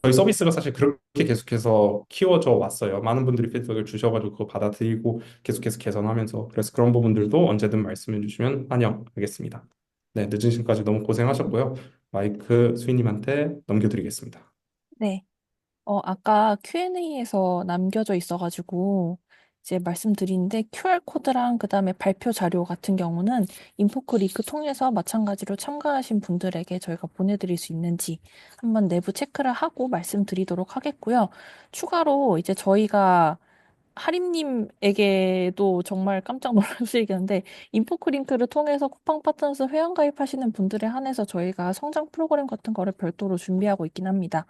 저희 서비스가 사실 그렇게 계속해서 키워져 왔어요. 많은 분들이 피드백을 주셔가지고 그거 받아들이고 계속해서 개선하면서 그래서 그런 부분들도 언제든 말씀해 주시면 환영하겠습니다. 네, 늦은 시간까지 너무 고생하셨고요. 마이크 수인님한테 넘겨드리겠습니다. 네. 아까 Q&A에서 남겨져 있어가지고 이제 말씀드리는데 QR코드랑 그다음에 발표 자료 같은 경우는 인포크 링크 통해서 마찬가지로 참가하신 분들에게 저희가 보내드릴 수 있는지 한번 내부 체크를 하고 말씀드리도록 하겠고요. 추가로 이제 저희가 하림님에게도 정말 깜짝 놀라시겠는데 인포크링크를 통해서 쿠팡 파트너스 회원 가입하시는 분들에 한해서 저희가 성장 프로그램 같은 거를 별도로 준비하고 있긴 합니다.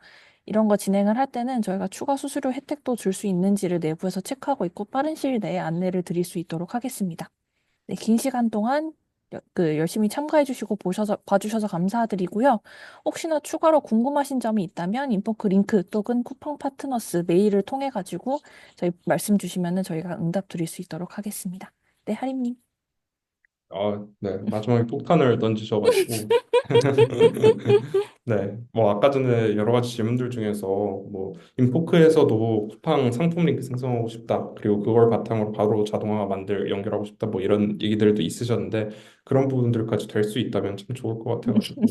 이런 거 진행을 할 때는 저희가 추가 수수료 혜택도 줄 수 있는지를 내부에서 체크하고 있고 빠른 시일 내에 안내를 드릴 수 있도록 하겠습니다. 네, 긴 시간 동안 열심히 참가해 주시고 봐주셔서 감사드리고요. 혹시나 추가로 궁금하신 점이 있다면 인포크 링크 또는 쿠팡 파트너스 메일을 통해 가지고 저희 말씀 주시면은 저희가 응답 드릴 수 있도록 하겠습니다. 네, 하림님. 네. 마지막에 폭탄을 던지셔가지고. 네. 뭐, 아까 전에 여러 가지 질문들 중에서, 뭐, 인포크에서도 쿠팡 상품 링크 생성하고 싶다. 그리고 그걸 바탕으로 바로 자동화 연결하고 싶다. 뭐, 이런 얘기들도 있으셨는데, 그런 부분들까지 될 수 있다면 참 좋을 것 같아가지고.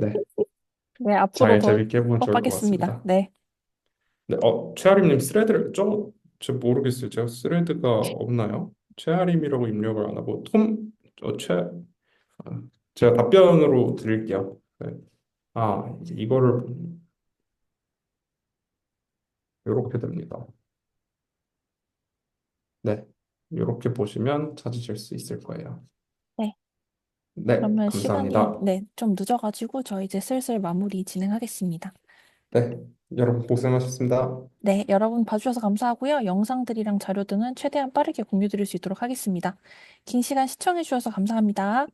네. 네, 앞으로 잘 더 재밌게 해보면 좋을 것 협업하겠습니다. 같습니다. 네. 네. 최아림님 스레드를 저 모르겠어요. 제가 스레드가 없나요? 최아림이라고 입력을 안 하고, 아, 제가 답변으로 드릴게요. 네. 이제 이거를 이렇게 됩니다. 네, 이렇게 보시면 찾으실 수 있을 거예요. 네. 네, 그러면 시간이 감사합니다. 네, 좀 늦어가지고 저희 이제 슬슬 마무리 진행하겠습니다. 네, 여러분 고생하셨습니다. 네, 여러분 봐주셔서 감사하고요. 영상들이랑 자료 등은 최대한 빠르게 공유드릴 수 있도록 하겠습니다. 긴 시간 시청해주셔서 감사합니다.